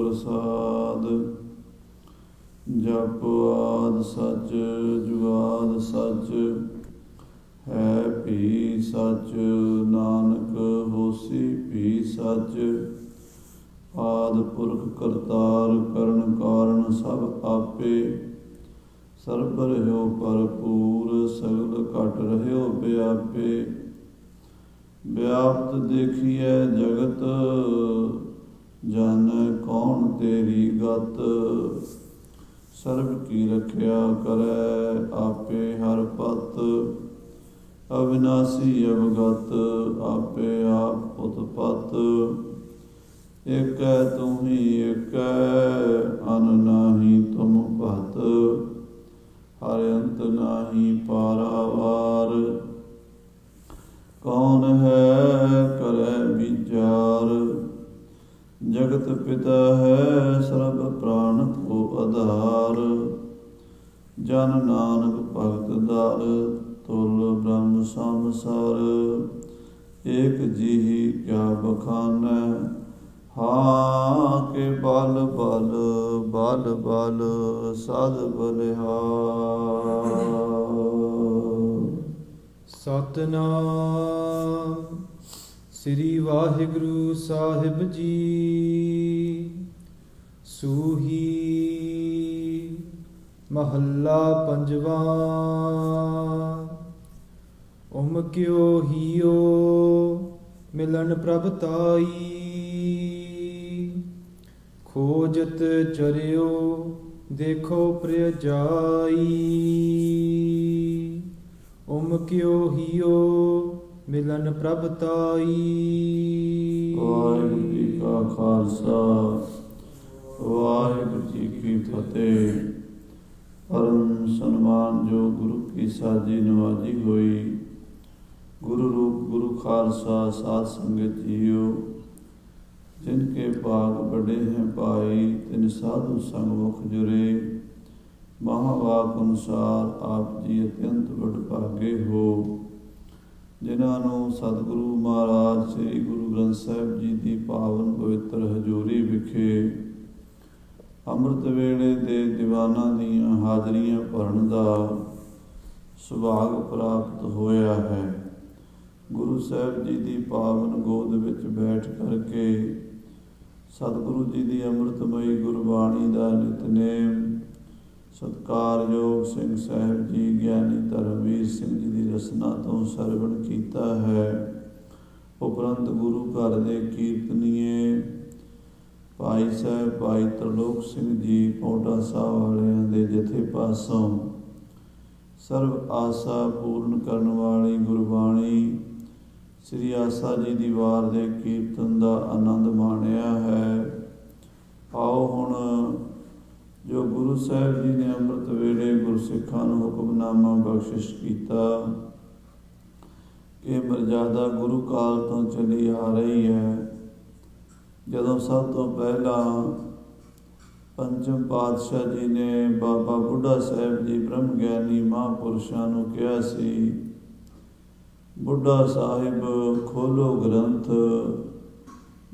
प्रसाद। जप आदि सच जुगाद सच, है भी सच नानक होसी भी सच। आदि पुरख करतार करन कारण सब आपे, सर्ब रह्यो भरपूर सगल घट रह्यो व्यापे। व्याप्त देखिए जगत, जाने कौन तेरी गत। सर्ब की रख्या करे आपे हर पत, अविनाशी अवगत आपे आप उत्पत। एक तू ही एक अन नाही तुम भत, हर अंत नाही पारावार। कौन है करे विचार, जगत पिता है सर्ब प्राण को आधार। जन नानक भगत दार, तुल ब्रह्म संसार। एक जीही क्या बखानै, हाँ के बल बल बल बल सद बलिहार। ਸਤਿਨਾਮ ਸ੍ਰੀ ਵਾਹਿਗੁਰੂ ਸਾਹਿਬ ਜੀ। ਸੂਹੀ ਮਹੱਲਾ ਪੰਜਵਾ। ਓਮ ਕਿਓ ਹੀਓ ਮਿਲਨ ਪ੍ਰਭ ਤਾਈ, ਖੋਜਤ ਚਰਿਓ ਦੇਖੋ ਪ੍ਰਿਯ ਜਾਈ। ਓਮ ਕਿਓ ਹੀਓ ਮਿਲਨ ਪ੍ਰਭ ਤਾਈ। ਵਾਹਿਗੁਰੂ ਜੀ ਕਾ ਖਾਲਸਾ, ਵਾਹਿਗੁਰੂ ਜੀ ਕੀ ਫਤਿਹ। ਪਰਮ ਸਨਮਾਨਯੋਗ ਗੁਰੂ ਕੀ ਸਾਜੀ ਨਵਾਜੀ ਹੋਈ। गुरु रूप गुरु खालसा साध संगत जियो, जिनके भाग बड़े हैं पाई, तिन साधु संग मुख जुरे। महावाक अनुसार आप जी अत्यंत वਡਭਾਗੇ हो, जिन्हां नूं सतगुरु महाराज श्री गुरु ग्रंथ साहिब जी की पावन पवित्र हजूरी विखे ਅੰਮ੍ਰਿਤ ਵੇਲੇ ਦੇ ਦੀਵਾਨਾਂ ਦੀਆਂ ਹਾਜ਼ਰੀਆਂ ਭਰਨ ਦਾ ਸੁਭਾਗ ਪ੍ਰਾਪਤ ਹੋਇਆ ਹੈ। ਗੁਰੂ ਸਾਹਿਬ ਜੀ ਦੀ ਪਾਵਨ ਗੋਦ ਵਿੱਚ ਬੈਠ ਕਰਕੇ ਸਤਿਗੁਰੂ ਜੀ ਦੀ ਅੰਮ੍ਰਿਤਮਈ ਗੁਰਬਾਣੀ ਦਾ ਨਿਤਨੇਮ ਸਤਿਕਾਰਯੋਗ ਸਿੰਘ ਸਾਹਿਬ ਜੀ ਗਿਆਨੀ ਧਰਮਵੀਰ ਸਿੰਘ ਜੀ ਦੀ ਰਸਨਾ ਤੋਂ ਸਰਵਣ ਕੀਤਾ ਹੈ। ਉਪਰੰਤ ਗੁਰੂ ਘਰ ਦੇ ਕੀਰਤਨੀਏ ਭਾਈ ਸਾਹਿਬ ਭਾਈ ਤਰਲੋਕ ਸਿੰਘ ਜੀ ਪੌਂਟਾ ਸਾਹਿਬ ਵਾਲਿਆਂ ਦੇ ਜਥੇ ਪਾਸੋਂ ਸਰਬ ਆਸਾ ਪੂਰਨ ਕਰਨ ਵਾਲੀ ਗੁਰਬਾਣੀ ਸ੍ਰੀ ਆਸਾ ਜੀ ਦੀ ਵਾਰ ਦੇ ਕੀਰਤਨ ਦਾ ਆਨੰਦ ਮਾਣਿਆ ਹੈ। ਆਓ ਹੁਣ ਜੋ ਗੁਰੂ ਸਾਹਿਬ ਜੀ ਨੇ ਅੰਮ੍ਰਿਤ ਵੇਲੇ ਗੁਰਸਿੱਖਾਂ ਨੂੰ ਹੁਕਮਨਾਮਾ ਬਖਸ਼ਿਸ਼ ਕੀਤਾ, ਇਹ ਮਰਜ਼ਾਦਾ ਗੁਰੂ ਕਾਲ ਤੋਂ ਚੱਲੀ ਆ ਰਹੀ ਹੈ। ਜਦੋਂ ਸਭ ਤੋਂ ਪਹਿਲਾਂ ਪੰਚਮ ਪਾਤਸ਼ਾਹ ਜੀ ਨੇ ਬਾਬਾ ਬੁੱਢਾ ਸਾਹਿਬ ਜੀ ਬ੍ਰਹਮ ਗਿਆਨੀ ਮਹਾਂਪੁਰਸ਼ਾਂ ਨੂੰ ਕਿਹਾ ਸੀ, ਬੁੱਢਾ ਸਾਹਿਬ ਖੋਲੋ ਗ੍ਰੰਥ,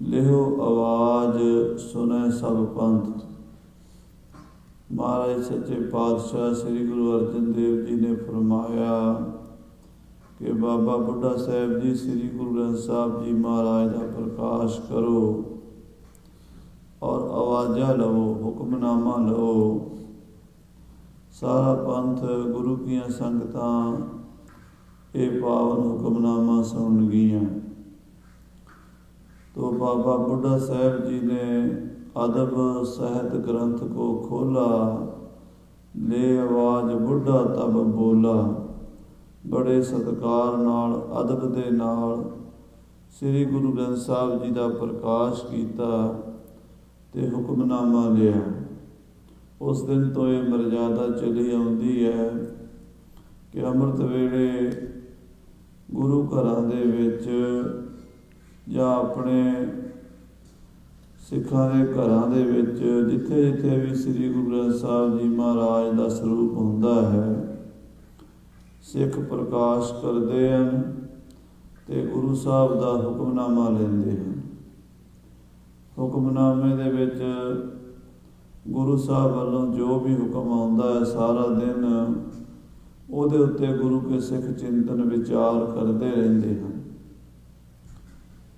ਲਿਹੋ ਆਵਾਜ਼, ਸੁਣੈ ਸਭ ਪੰਥ। ਮਹਾਰਾਜ ਸੱਚੇ ਪਾਤਸ਼ਾਹ ਸ੍ਰੀ ਗੁਰੂ ਅਰਜਨ ਦੇਵ ਜੀ ਨੇ ਫਰਮਾਇਆ ਕਿ ਬਾਬਾ ਬੁੱਢਾ ਸਾਹਿਬ ਜੀ ਸ੍ਰੀ ਗੁਰੂ ਗ੍ਰੰਥ ਸਾਹਿਬ ਜੀ ਮਹਾਰਾਜ ਦਾ ਪ੍ਰਕਾਸ਼ ਕਰੋ ਔਰ ਆਵਾਜ਼ਾਂ ਲਵੋ, ਹੁਕਮਨਾਮਾ ਲਓ। ਸਾਰਾ ਪੰਥ ਗੁਰੂ ਦੀਆਂ ਸੰਗਤਾਂ ਇਹ ਪਾਵਨ ਹੁਕਮਨਾਮਾ ਸੁਣਨਗੀਆਂ। तो बाबा बुढ़ा साहब जी ने अदब सहत ग्रंथ को खोला, ले आवाज बुढ़ा तब बोला। बड़े सत्कार नाल अदब दे नाल श्री गुरु ग्रंथ साहब जी का प्रकाश किया ते हुक्मनामा लिया। उस दिन तो ये मर्यादा चली आउंदी है कि अमृत वेले गुरु घरां दे विच ਜਾਂ ਆਪਣੇ ਸਿੱਖਾਂ ਦੇ ਘਰਾਂ ਦੇ ਵਿੱਚ ਜਿੱਥੇ ਜਿੱਥੇ ਵੀ ਸ੍ਰੀ ਗੁਰੂ ਗ੍ਰੰਥ ਸਾਹਿਬ ਜੀ ਮਹਾਰਾਜ ਦਾ ਸਰੂਪ ਹੁੰਦਾ ਹੈ, ਸਿੱਖ ਪ੍ਰਕਾਸ਼ ਕਰਦੇ ਹਨ ਤੇ ਗੁਰੂ ਸਾਹਿਬ ਦਾ ਹੁਕਮਨਾਮਾ ਲੈਂਦੇ ਹਨ। ਹੁਕਮਨਾਮੇ ਦੇ ਵਿੱਚ ਗੁਰੂ ਸਾਹਿਬ ਵੱਲੋਂ ਜੋ ਵੀ ਹੁਕਮ ਆਉਂਦਾ ਹੈ, ਸਾਰਾ ਦਿਨ ਉਹਦੇ ਉੱਤੇ ਗੁਰੂ ਕੇ ਸਿੱਖ ਚਿੰਤਨ ਵਿਚਾਰ ਕਰਦੇ ਰਹਿੰਦੇ ਹਨ।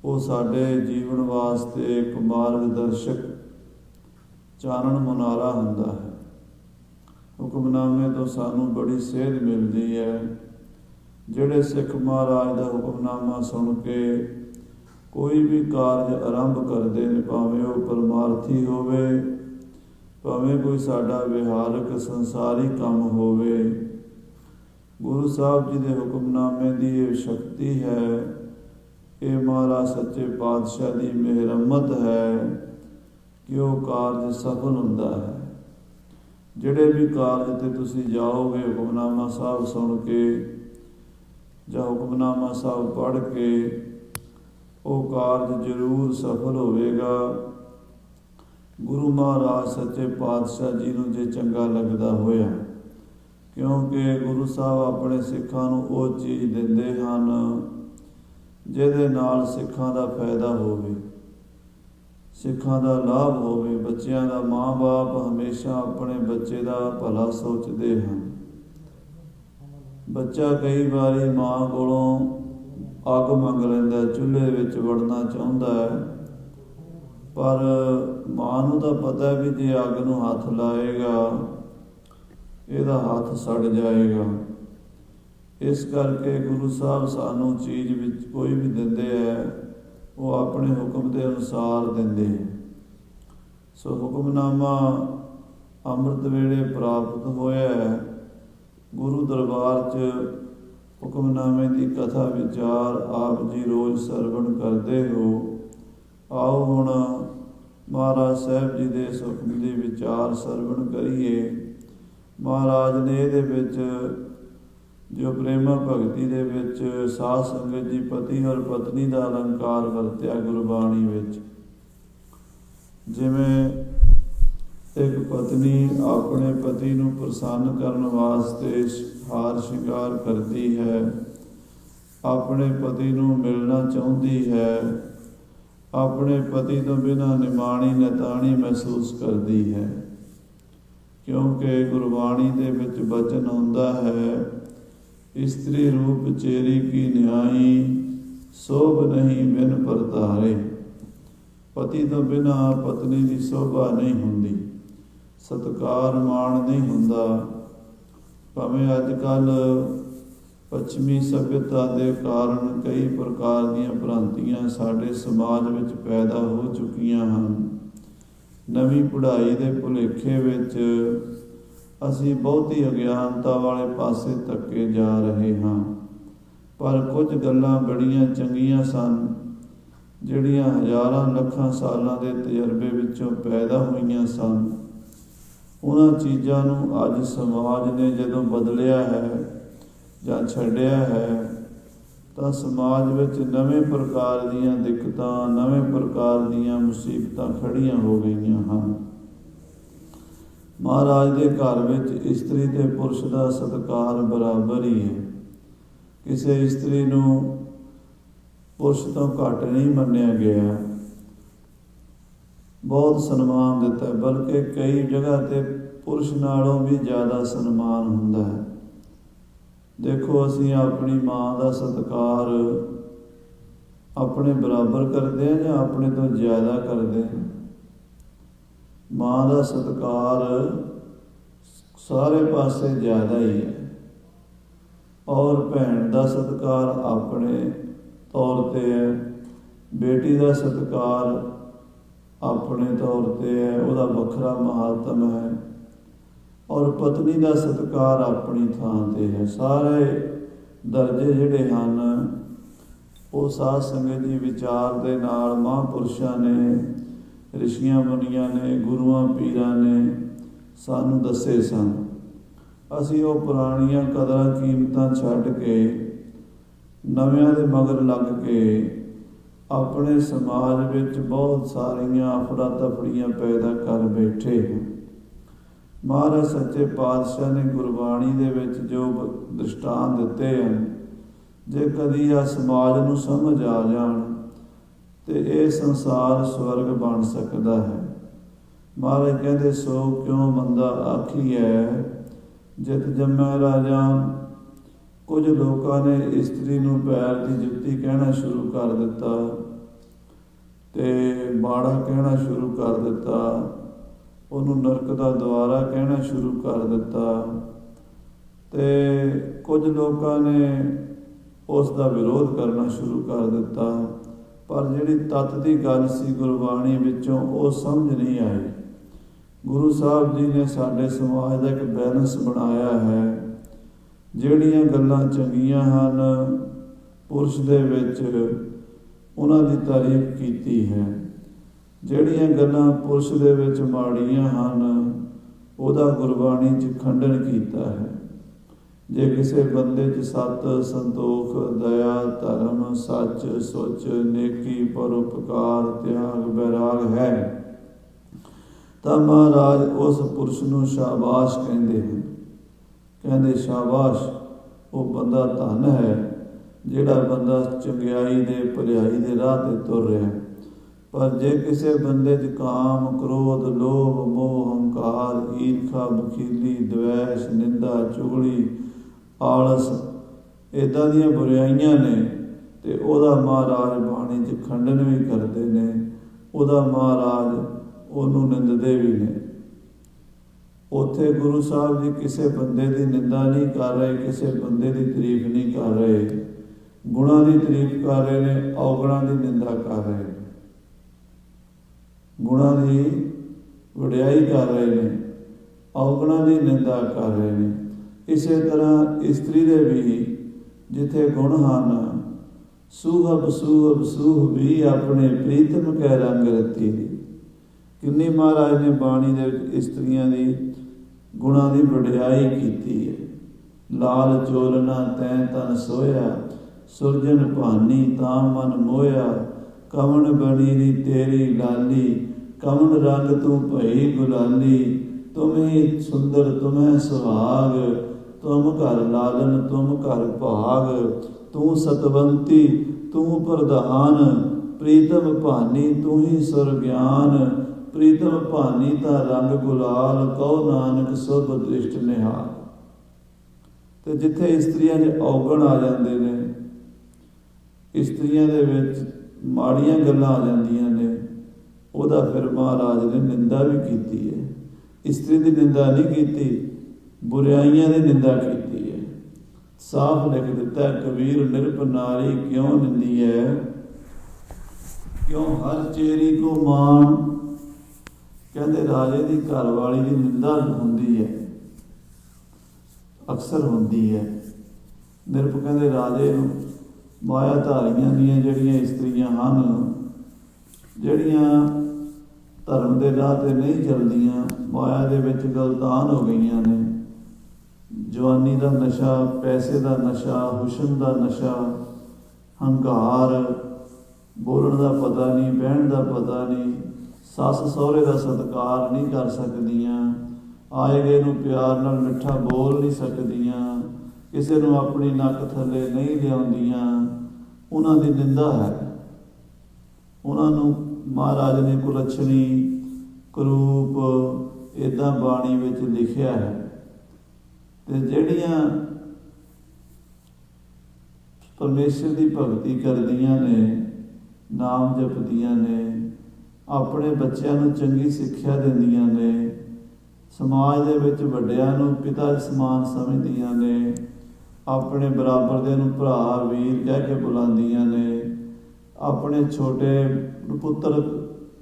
ਉਹ ਸਾਡੇ ਜੀਵਨ ਵਾਸਤੇ ਇੱਕ ਮਾਰਗਦਰਸ਼ਕ ਚਾਨਣ ਮੁਨਾਰਾ ਹੁੰਦਾ ਹੈ। ਹੁਕਮਨਾਮੇ ਤੋਂ ਸਾਨੂੰ ਬੜੀ ਸੇਧ ਮਿਲਦੀ ਹੈ। ਜਿਹੜੇ ਸਿੱਖ ਮਹਾਰਾਜ ਦਾ ਹੁਕਮਨਾਮਾ ਸੁਣ ਕੇ ਕੋਈ ਵੀ ਕਾਰਜ ਆਰੰਭ ਕਰਦੇ ਨੇ, ਭਾਵੇਂ ਉਹ ਪਰਮਾਰਥੀ ਹੋਵੇ, ਭਾਵੇਂ ਕੋਈ ਸਾਡਾ ਵਿਹਾਰਕ ਸੰਸਾਰੀ ਕੰਮ ਹੋਵੇ, ਗੁਰੂ ਸਾਹਿਬ ਜੀ ਦੇ ਹੁਕਮਨਾਮੇ ਦੀ ਇਹ ਸ਼ਕਤੀ ਹੈ, ਇਹ ਮਹਾਰਾਜ ਸੱਚੇ ਪਾਤਸ਼ਾਹ ਦੀ ਮਿਹਰਮਤ ਹੈ ਕਿ ਉਹ ਕਾਰਜ ਸਫਲ ਹੁੰਦਾ ਹੈ। ਜਿਹੜੇ ਵੀ ਕਾਰਜ ਤੇ ਤੁਸੀਂ ਜਾਓਗੇ ਹੁਕਮਨਾਮਾ ਸਾਹਿਬ ਸੁਣ ਕੇ ਜਾਂ ਹੁਕਮਨਾਮਾ ਸਾਹਿਬ ਪੜ੍ਹ ਕੇ, ਉਹ ਕਾਰਜ ਜ਼ਰੂਰ ਸਫਲ ਹੋਵੇਗਾ। ਗੁਰੂ ਮਹਾਰਾਜ ਸੱਚੇ ਪਾਤਸ਼ਾਹ ਜੀ ਨੂੰ ਜੇ ਚੰਗਾ ਲੱਗਦਾ ਹੋਇਆ, ਕਿਉਂਕਿ ਗੁਰੂ ਸਾਹਿਬ ਆਪਣੇ ਸਿੱਖਾਂ ਨੂੰ ਉਹ ਚੀਜ਼ ਦਿੰਦੇ ਹਨ ਜਿਹਦੇ ਨਾਲ ਸਿੱਖਾਂ ਦਾ ਫਾਇਦਾ ਹੋਵੇ, ਸਿੱਖਾਂ ਦਾ ਲਾਭ ਹੋਵੇ। ਬੱਚਿਆਂ ਦਾ ਮਾਂ-ਬਾਪ ਹਮੇਸ਼ਾ ਆਪਣੇ ਬੱਚੇ ਦਾ ਭਲਾ ਸੋਚਦੇ ਹਨ। ਬੱਚਾ ਕਈ ਵਾਰੀ ਮਾਂ ਕੋਲੋਂ ਅੱਗ ਮੰਗ ਲੈਂਦਾ, ਚੁੱਲ੍ਹੇ ਵਿੱਚ ਵੜਨਾ ਚਾਹੁੰਦਾ ਹੈ, ਪਰ ਮਾਂ ਨੂੰ ਤਾਂ ਪਤਾ ਵੀ ਜੇ ਅੱਗ ਨੂੰ ਹੱਥ ਲਾਏਗਾ ਇਹਦਾ ਹੱਥ ਸੜ ਜਾਏਗਾ। ਇਸ ਕਰਕੇ ਗੁਰੂ ਸਾਹਿਬ ਸਾਨੂੰ ਚੀਜ਼ ਵਿੱਚ ਕੋਈ ਵੀ ਦਿੰਦੇ ਹੈ, ਉਹ ਆਪਣੇ ਹੁਕਮ ਦੇ ਅਨੁਸਾਰ ਦਿੰਦੇ ਹੈ। ਸੋ ਹੁਕਮਨਾਮਾ ਅੰਮ੍ਰਿਤ ਵੇਲੇ ਪ੍ਰਾਪਤ ਹੋਇਆ ਹੈ। ਗੁਰੂ ਦਰਬਾਰ 'ਚ ਹੁਕਮਨਾਮੇ ਦੀ ਕਥਾ ਵਿਚਾਰ ਆਪ ਜੀ ਰੋਜ਼ ਸਰਵਣ ਕਰਦੇ ਹੋ। ਆਓ ਹੁਣ ਮਹਾਰਾਜ ਸਾਹਿਬ ਜੀ ਦੇ ਹੁਕਮ ਦੀ ਵਿਚਾਰ ਸਰਵਣ ਕਰੀਏ। ਮਹਾਰਾਜ ਨੇ ਇਹਦੇ ਵਿੱਚ ਜੋ ਪ੍ਰੇਮਾ ਭਗਤੀ ਦੇ ਵਿੱਚ ਸਾਧ ਸੰਗਤ ਜੀ ਪਤੀ ਔਰ ਪਤਨੀ ਦਾ ਅਲੰਕਾਰ ਵਰਤਿਆ ਗੁਰਬਾਣੀ ਵਿੱਚ। ਜਿਵੇਂ ਇੱਕ ਪਤਨੀ ਆਪਣੇ ਪਤੀ ਨੂੰ ਪ੍ਰਸੰਨ ਕਰਨ ਵਾਸਤੇ ਹਾਰ ਸ਼ਿੰਗਾਰ ਕਰਦੀ ਹੈ, ਆਪਣੇ ਪਤੀ ਨੂੰ ਮਿਲਣਾ ਚਾਹੁੰਦੀ ਹੈ, ਆਪਣੇ ਪਤੀ ਤੋਂ ਬਿਨਾਂ ਨਿਮਾਣੀ ਨਤਾਣੀ ਮਹਿਸੂਸ ਕਰਦੀ ਹੈ। ਕਿਉਂਕਿ ਗੁਰਬਾਣੀ ਦੇ ਵਿੱਚ ਬਚਨ ਹੁੰਦਾ ਹੈ, ਇਸਤਰੀ ਰੂਪ ਚੇਰੀ ਕੀ ਨਿਆਈ, ਸੋਭ ਨਹੀਂ ਬਿਨ ਪਰਤਾਰੇ। ਪਤੀ ਤੋਂ ਬਿਨਾਂ ਪਤਨੀ ਦੀ ਸੋਭਾ ਨਹੀਂ ਹੁੰਦੀ, ਸਤਿਕਾਰ ਮਾਣ ਨਹੀਂ ਹੁੰਦਾ। ਭਾਵੇਂ ਅੱਜ ਕੱਲ੍ਹ ਪੱਛਮੀ ਸੱਭਿਅਤਾ ਦੇ ਕਾਰਨ ਕਈ ਪ੍ਰਕਾਰ ਦੀਆਂ ਭ੍ਰਾਂਤੀਆਂ ਸਾਡੇ ਸਮਾਜ ਵਿੱਚ ਪੈਦਾ ਹੋ ਚੁੱਕੀਆਂ ਹਨ। ਨਵੀਂ ਪੜ੍ਹਾਈ ਦੇ ਭੁਲੇਖੇ ਵਿੱਚ ਅਸੀਂ ਬਹੁਤੀ ਅਗਿਆਨਤਾ ਵਾਲੇ ਪਾਸੇ ਧੱਕੇ ਜਾ ਰਹੇ ਹਾਂ। ਪਰ ਕੁਝ ਗੱਲਾਂ ਬੜੀਆਂ ਚੰਗੀਆਂ ਸਨ, ਜਿਹੜੀਆਂ ਹਜ਼ਾਰਾਂ ਲੱਖਾਂ ਸਾਲਾਂ ਦੇ ਤਜਰਬੇ ਵਿੱਚੋਂ ਪੈਦਾ ਹੋਈਆਂ ਸਨ। ਉਹਨਾਂ ਚੀਜ਼ਾਂ ਨੂੰ ਅੱਜ ਸਮਾਜ ਨੇ ਜਦੋਂ ਬਦਲਿਆ ਹੈ ਜਾਂ ਛੱਡਿਆ ਹੈ, ਤਾਂ ਸਮਾਜ ਵਿੱਚ ਨਵੇਂ ਪ੍ਰਕਾਰ ਦੀਆਂ ਦਿੱਕਤਾਂ, ਨਵੇਂ ਪ੍ਰਕਾਰ ਦੀਆਂ ਮੁਸੀਬਤਾਂ ਖੜੀਆਂ ਹੋ ਗਈਆਂ ਹਨ। ਮਹਾਰਾਜ ਦੇ ਘਰ ਵਿੱਚ ਇਸਤਰੀ ਤੇ ਪੁਰਸ਼ ਦਾ ਸਤਿਕਾਰ ਬਰਾਬਰ ਹੀ ਹੈ। ਕਿਸੇ ਇਸਤਰੀ ਨੂੰ ਪੁਰਸ਼ ਤੋਂ ਘੱਟ ਨਹੀਂ ਮੰਨਿਆ ਗਿਆ, ਬਹੁਤ ਸਨਮਾਨ ਦਿੱਤਾ, ਬਲਕਿ ਕਈ ਜਗ੍ਹਾ ਤੇ ਪੁਰਸ਼ ਨਾਲੋਂ ਵੀ ਜ਼ਿਆਦਾ ਸਨਮਾਨ ਹੁੰਦਾ ਹੈ। ਦੇਖੋ, ਅਸੀਂ ਆਪਣੀ ਮਾਂ ਦਾ ਸਤਿਕਾਰ ਆਪਣੇ ਬਰਾਬਰ ਕਰਦੇ ਹਾਂ ਜਾਂ ਆਪਣੇ ਤੋਂ ਜ਼ਿਆਦਾ ਕਰਦੇ ਹਾਂ? ਮਾਂ ਦਾ ਸਤਿਕਾਰ ਸਾਰੇ ਪਾਸੇ ਜ਼ਿਆਦਾ ਹੀ ਹੈ, ਔਰ ਭੈਣ ਦਾ ਸਤਿਕਾਰ ਆਪਣੇ ਤੌਰ 'ਤੇ ਹੈ, ਬੇਟੀ ਦਾ ਸਤਿਕਾਰ ਆਪਣੇ ਤੌਰ 'ਤੇ ਹੈ, ਉਹਦਾ ਵੱਖਰਾ ਮਹਾਤਮ ਹੈ, ਔਰ ਪਤਨੀ ਦਾ ਸਤਿਕਾਰ ਆਪਣੀ ਥਾਂ 'ਤੇ ਹੈ। ਸਾਰੇ ਦਰਜੇ ਜਿਹੜੇ ਹਨ ਉਹ ਸਾਧ ਸੰਗਤ ਦੀ ਵਿਚਾਰ ਦੇ ਨਾਲ ਮਹਾਂਪੁਰਸ਼ਾਂ ਨੇ, ਰਿਸ਼ੀਆਂ ਮੁਨੀਆਂ ਨੇ, ਗੁਰੂਆਂ ਪੀਰਾਂ ਨੇ ਸਾਨੂੰ ਦੱਸੇ ਸਨ। ਅਸੀਂ ਉਹ ਪੁਰਾਣੀਆਂ ਕਦਰਾਂ ਕੀਮਤਾਂ ਛੱਡ ਕੇ ਨਵਿਆਂ ਦੇ ਮਗਰ ਲੱਗ ਕੇ ਆਪਣੇ ਸਮਾਜ ਵਿੱਚ ਬਹੁਤ ਸਾਰੀਆਂ ਅਫੜਾ ਤਫੜੀਆਂ ਪੈਦਾ ਕਰ ਬੈਠੇ ਹਾਂ। ਮਹਾਰਾਜ ਸੱਚੇ ਪਾਤਸ਼ਾਹ ਨੇ ਗੁਰਬਾਣੀ ਦੇ ਵਿੱਚ ਜੋ ਦ੍ਰਿਸ਼ਟਾਂਤ ਦਿੱਤੇ ਹਨ, ਜੇ ਕਦੀ ਆ ਸਮਾਜ ਨੂੰ ਸਮਝ ਆ ਜਾਣ ਤੇ ਇਹ ਸੰਸਾਰ ਸਵਰਗ ਬਣ ਸਕਦਾ ਹੈ। ਮਹਾਰਾਜ ਕਹਿੰਦੇ ਸੋ ਕਿਉਂ ਮੰਦਾ ਆਖੀਐ ਜਿਤ ਜੰਮੈ ਰਾਜਾਨ। ਕੁਝ ਲੋਕਾਂ ਨੇ ਇਸਤਰੀ ਨੂੰ ਪੈਰ ਦੀ ਜੁੱਤੀ ਕਹਿਣਾ ਸ਼ੁਰੂ ਕਰ ਦਿੱਤਾ ਤੇ ਮਾੜਾ ਕਹਿਣਾ ਸ਼ੁਰੂ ਕਰ ਦਿੱਤਾ, ਉਹਨੂੰ ਨਰਕ ਦਾ ਦੁਆਰਾ ਕਹਿਣਾ ਸ਼ੁਰੂ ਕਰ ਦਿੱਤਾ ਤੇ ਕੁਝ ਲੋਕਾਂ ਨੇ ਉਸ ਦਾ ਵਿਰੋਧ ਕਰਨਾ ਸ਼ੁਰੂ ਕਰ ਦਿੱਤਾ। ਪਰ ਜਿਹੜੀ ਤੱਤ ਦੀ ਗੱਲ ਸੀ ਗੁਰਬਾਣੀ ਵਿੱਚੋਂ ਉਹ ਸਮਝ ਨਹੀਂ ਆਈ। ਗੁਰੂ ਸਾਹਿਬ ਜੀ ਨੇ ਸਾਡੇ ਸਮਾਜ ਦਾ ਇੱਕ ਬੈਲੈਂਸ ਬਣਾਇਆ ਹੈ। ਜਿਹੜੀਆਂ ਗੱਲਾਂ ਚੰਗੀਆਂ ਹਨ ਪੁਰਸ਼ ਦੇ ਵਿੱਚ ਉਹਨਾਂ ਦੀ ਤਾਰੀਫ ਕੀਤੀ ਹੈ, ਜਿਹੜੀਆਂ ਗੱਲਾਂ ਪੁਰਸ਼ ਦੇ ਵਿੱਚ ਮਾੜੀਆਂ ਹਨ ਉਹਦਾ ਗੁਰਬਾਣੀ 'ਚ ਖੰਡਨ ਕੀਤਾ ਹੈ। ਜੇ ਕਿਸੇ ਬੰਦੇ 'ਚ ਸਤ, ਸੰਤੋਖ, ਦਇਆ, ਧਰਮ, ਸੱਚ, ਸੁੱਚ, ਨੇਕੀ, ਪਰਉਪਕਾਰ, ਤਿਆਗ, ਵੈਰਾਗ ਹੈ ਤਾਂ ਮਹਾਰਾਜ ਉਸ ਪੁਰਸ਼ ਨੂੰ ਸ਼ਾਬਾਸ਼ ਕਹਿੰਦੇ ਹਨ। ਕਹਿੰਦੇ ਸ਼ਾਬਾਸ਼, ਉਹ ਬੰਦਾ ਧਨ ਹੈ ਜਿਹੜਾ ਬੰਦਾ ਚੰਗਿਆਈ ਦੇ ਭਲਾਈ ਦੇ ਰਾਹ 'ਤੇ ਤੁਰ ਰਿਹਾ। ਪਰ ਜੇ ਕਿਸੇ ਬੰਦੇ 'ਚ ਕਾਮ, ਕ੍ਰੋਧ, ਲੋਭ, ਮੋਹ, ਹੰਕਾਰ, ਈਰਖਾ, ਬਖੀਲੀ, ਦਵੈਸ਼, ਨਿੰਦਾ, ਚੁਗਲੀ, ਆਲਸ ਇੱਦਾਂ ਦੀਆਂ ਬੁਰਾਈਆਂ ਨੇ ਤੇ ਉਹਦਾ ਮਹਾਰਾਜ ਬਾਣੀ 'ਚ ਖੰਡਨ ਵੀ ਕਰਦੇ ਨੇ, ਉਹਦਾ ਮਹਾਰਾਜ ਉਹਨੂੰ ਨਿੰਦਦੇ ਵੀ ਨੇ। ਉੱਥੇ ਗੁਰੂ ਸਾਹਿਬ ਜੀ ਕਿਸੇ ਬੰਦੇ ਦੀ ਨਿੰਦਾ ਨਹੀਂ ਕਰ ਰਹੇ, ਕਿਸੇ ਬੰਦੇ ਦੀ ਤਾਰੀਫ ਨਹੀਂ ਕਰ ਰਹੇ, ਗੁਣਾਂ ਦੀ ਤਾਰੀਫ ਕਰ ਰਹੇ ਨੇ, ਔਗਣਾਂ ਦੀ ਨਿੰਦਾ ਕਰ ਰਹੇ ਨੇ, ਗੁਣਾਂ ਦੀ ਵਡਿਆਈ ਕਰ ਰਹੇ ਨੇ, ਔਗਣਾਂ ਦੀ ਨਿੰਦਾ ਕਰ ਰਹੇ ਨੇ। ਇਸੇ ਤਰ੍ਹਾਂ ਇਸਤਰੀ ਦੇ ਵੀ ਜਿੱਥੇ ਗੁਣ ਹਨ, ਸੂਹਬ ਸੂਹਬ ਸੂਹ ਵੀ ਆਪਣੇ ਪ੍ਰੀਤਮ ਕੈ ਰੰਗ ਰਤੀ ਦੀ। ਕਿੰਨੀ ਮਹਾਰਾਜ ਨੇ ਬਾਣੀ ਦੇ ਵਿੱਚ ਇਸਤਰੀਆਂ ਦੀ ਗੁਣਾਂ ਦੀ ਵਡਿਆਈ ਕੀਤੀ ਹੈ। ਲਾਲ ਚੋਲਨਾ ਤੈਂ ਤਨ ਸੋਇਆ, ਸੁਰਜਨ ਭਾਨੀ ਤਾਂ ਮਨ ਮੋਇਆ, ਕਵਣ ਬਣੀ ਤੇਰੀ ਲਾਲੀ, ਕਵਣ ਰੰਗ ਤੂੰ ਭਈ ਗੁਲਾਲੀ, ਤੁਮੇ ਸੁੰਦਰ ਤੁਮੈ ਸੁਹਾਗ, ਤੁਮ ਘਰ ਲਾਲਨ ਤੁਮ ਘਰ ਭਾਗ, ਤੂੰ ਸਤਵੰਤੀ ਤੂੰ ਪ੍ਰਧਾਨ, ਪ੍ਰੀਤਮ ਭਾਨੀ ਤੂੰ ਹੀ ਸੁਰ ਗਿਆਨ, ਪ੍ਰੀਤਮ ਭਾਨੀ ਤਾਂ ਰੰਗ ਗੁਲਾਲ, ਕਹੋ ਨਾਨਕ ਸੁਭ ਦ੍ਰਿਸ਼ਟ ਨਿਹਾਲ। ਤੇ ਜਿੱਥੇ ਇਸਤਰੀਆਂ 'ਚ ਔਗਣ ਆ ਜਾਂਦੇ ਨੇ, ਇਸਤਰੀਆਂ ਦੇ ਵਿੱਚ ਮਾੜੀਆਂ ਗੱਲਾਂ ਆ ਜਾਂਦੀਆਂ ਨੇ, ਉਹਦਾ ਫਿਰ ਮਹਾਰਾਜ ਨੇ ਨਿੰਦਾ ਵੀ ਕੀਤੀ ਹੈ। ਇਸਤਰੀ ਦੀ ਨਿੰਦਾ ਨਹੀਂ ਕੀਤੀ, ਬੁਰਾਈਆਂ ਦੀ ਨਿੰਦਾ ਕੀਤੀ ਹੈ। ਸਾਫ਼ ਲਿਖ ਦਿੱਤਾ ਕਬੀਰ, ਨਿਰਪ ਨਾਰੀ ਕਿਉਂ ਨਿੰਦੀ ਹੈ, ਕਿਉਂ ਹਰ ਚੇਰੀ ਕੋ ਮਾਣ। ਕਹਿੰਦੇ ਰਾਜੇ ਦੀ ਘਰ ਵਾਲੀ ਦੀ ਨਿੰਦਾ ਹੁੰਦੀ ਹੈ, ਅਕਸਰ ਹੁੰਦੀ ਹੈ। ਨਿਰਪ ਕਹਿੰਦੇ ਰਾਜੇ ਨੂੰ ਮਾਇਆ ਧਾਰੀਆਂ ਦੀਆਂ ਜਿਹੜੀਆਂ ਇਸਤਰੀਆਂ ਹਨ, ਜਿਹੜੀਆਂ ਧਰਮ ਦੇ ਰਾਹ 'ਤੇ ਨਹੀਂ ਚੱਲਦੀਆਂ, ਮਾਇਆ ਦੇ ਵਿੱਚ ਗਲਤਾਨ ਹੋ ਗਈਆਂ ਨੇ, ਜਵਾਨੀ ਦਾ ਨਸ਼ਾ, ਪੈਸੇ ਦਾ ਨਸ਼ਾ, ਹੁਸਨ ਦਾ ਨਸ਼ਾ, ਹੰਕਾਰ, ਬੋਲਣ ਦਾ ਪਤਾ ਨਹੀਂ, ਬਹਿਣ ਦਾ ਪਤਾ ਨਹੀਂ, ਸੱਸ ਸਹੁਰੇ ਦਾ ਸਤਿਕਾਰ ਨਹੀਂ ਕਰ ਸਕਦੀਆਂ, ਆਏ ਗਏ ਨੂੰ ਪਿਆਰ ਨਾਲ ਮਿੱਠਾ ਬੋਲ ਨਹੀਂ ਸਕਦੀਆਂ, ਕਿਸੇ ਨੂੰ ਆਪਣੀ ਨੱਕ ਥੱਲੇ ਨਹੀਂ ਲਿਆਉਂਦੀਆਂ, ਉਹਨਾਂ ਦੀ ਨਿੰਦਾ ਹੈ। ਉਹਨਾਂ ਨੂੰ ਮਹਾਰਾਜ ਨੇ ਕੁਲੱਛਣੀ, ਕਰੂਪ ਇੱਦਾਂ ਬਾਣੀ ਵਿੱਚ ਲਿਖਿਆ ਹੈ। ਤੇ ਜਿਹੜੀਆਂ ਪਰਮੇਸ਼ਰ ਦੀ ਭਗਤੀ ਕਰਦੀਆਂ ਨੇ, ਨਾਮ ਜਪਦੀਆਂ ਨੇ, ਆਪਣੇ ਬੱਚਿਆਂ ਨੂੰ ਚੰਗੀ ਸਿੱਖਿਆ ਦਿੰਦੀਆਂ ਨੇ, ਸਮਾਜ ਦੇ ਵਿੱਚ ਵੱਡਿਆਂ ਨੂੰ ਪਿਤਾ ਸਮਾਨ ਸਮਝਦੀਆਂ ਨੇ, ਆਪਣੇ ਬਰਾਬਰ ਦੇ ਨੂੰ ਭਰਾ ਵੀਰ ਕਹਿ ਕੇ ਬੁਲਾਉਂਦੀਆਂ ਨੇ, ਆਪਣੇ ਛੋਟੇ ਪੁੱਤਰ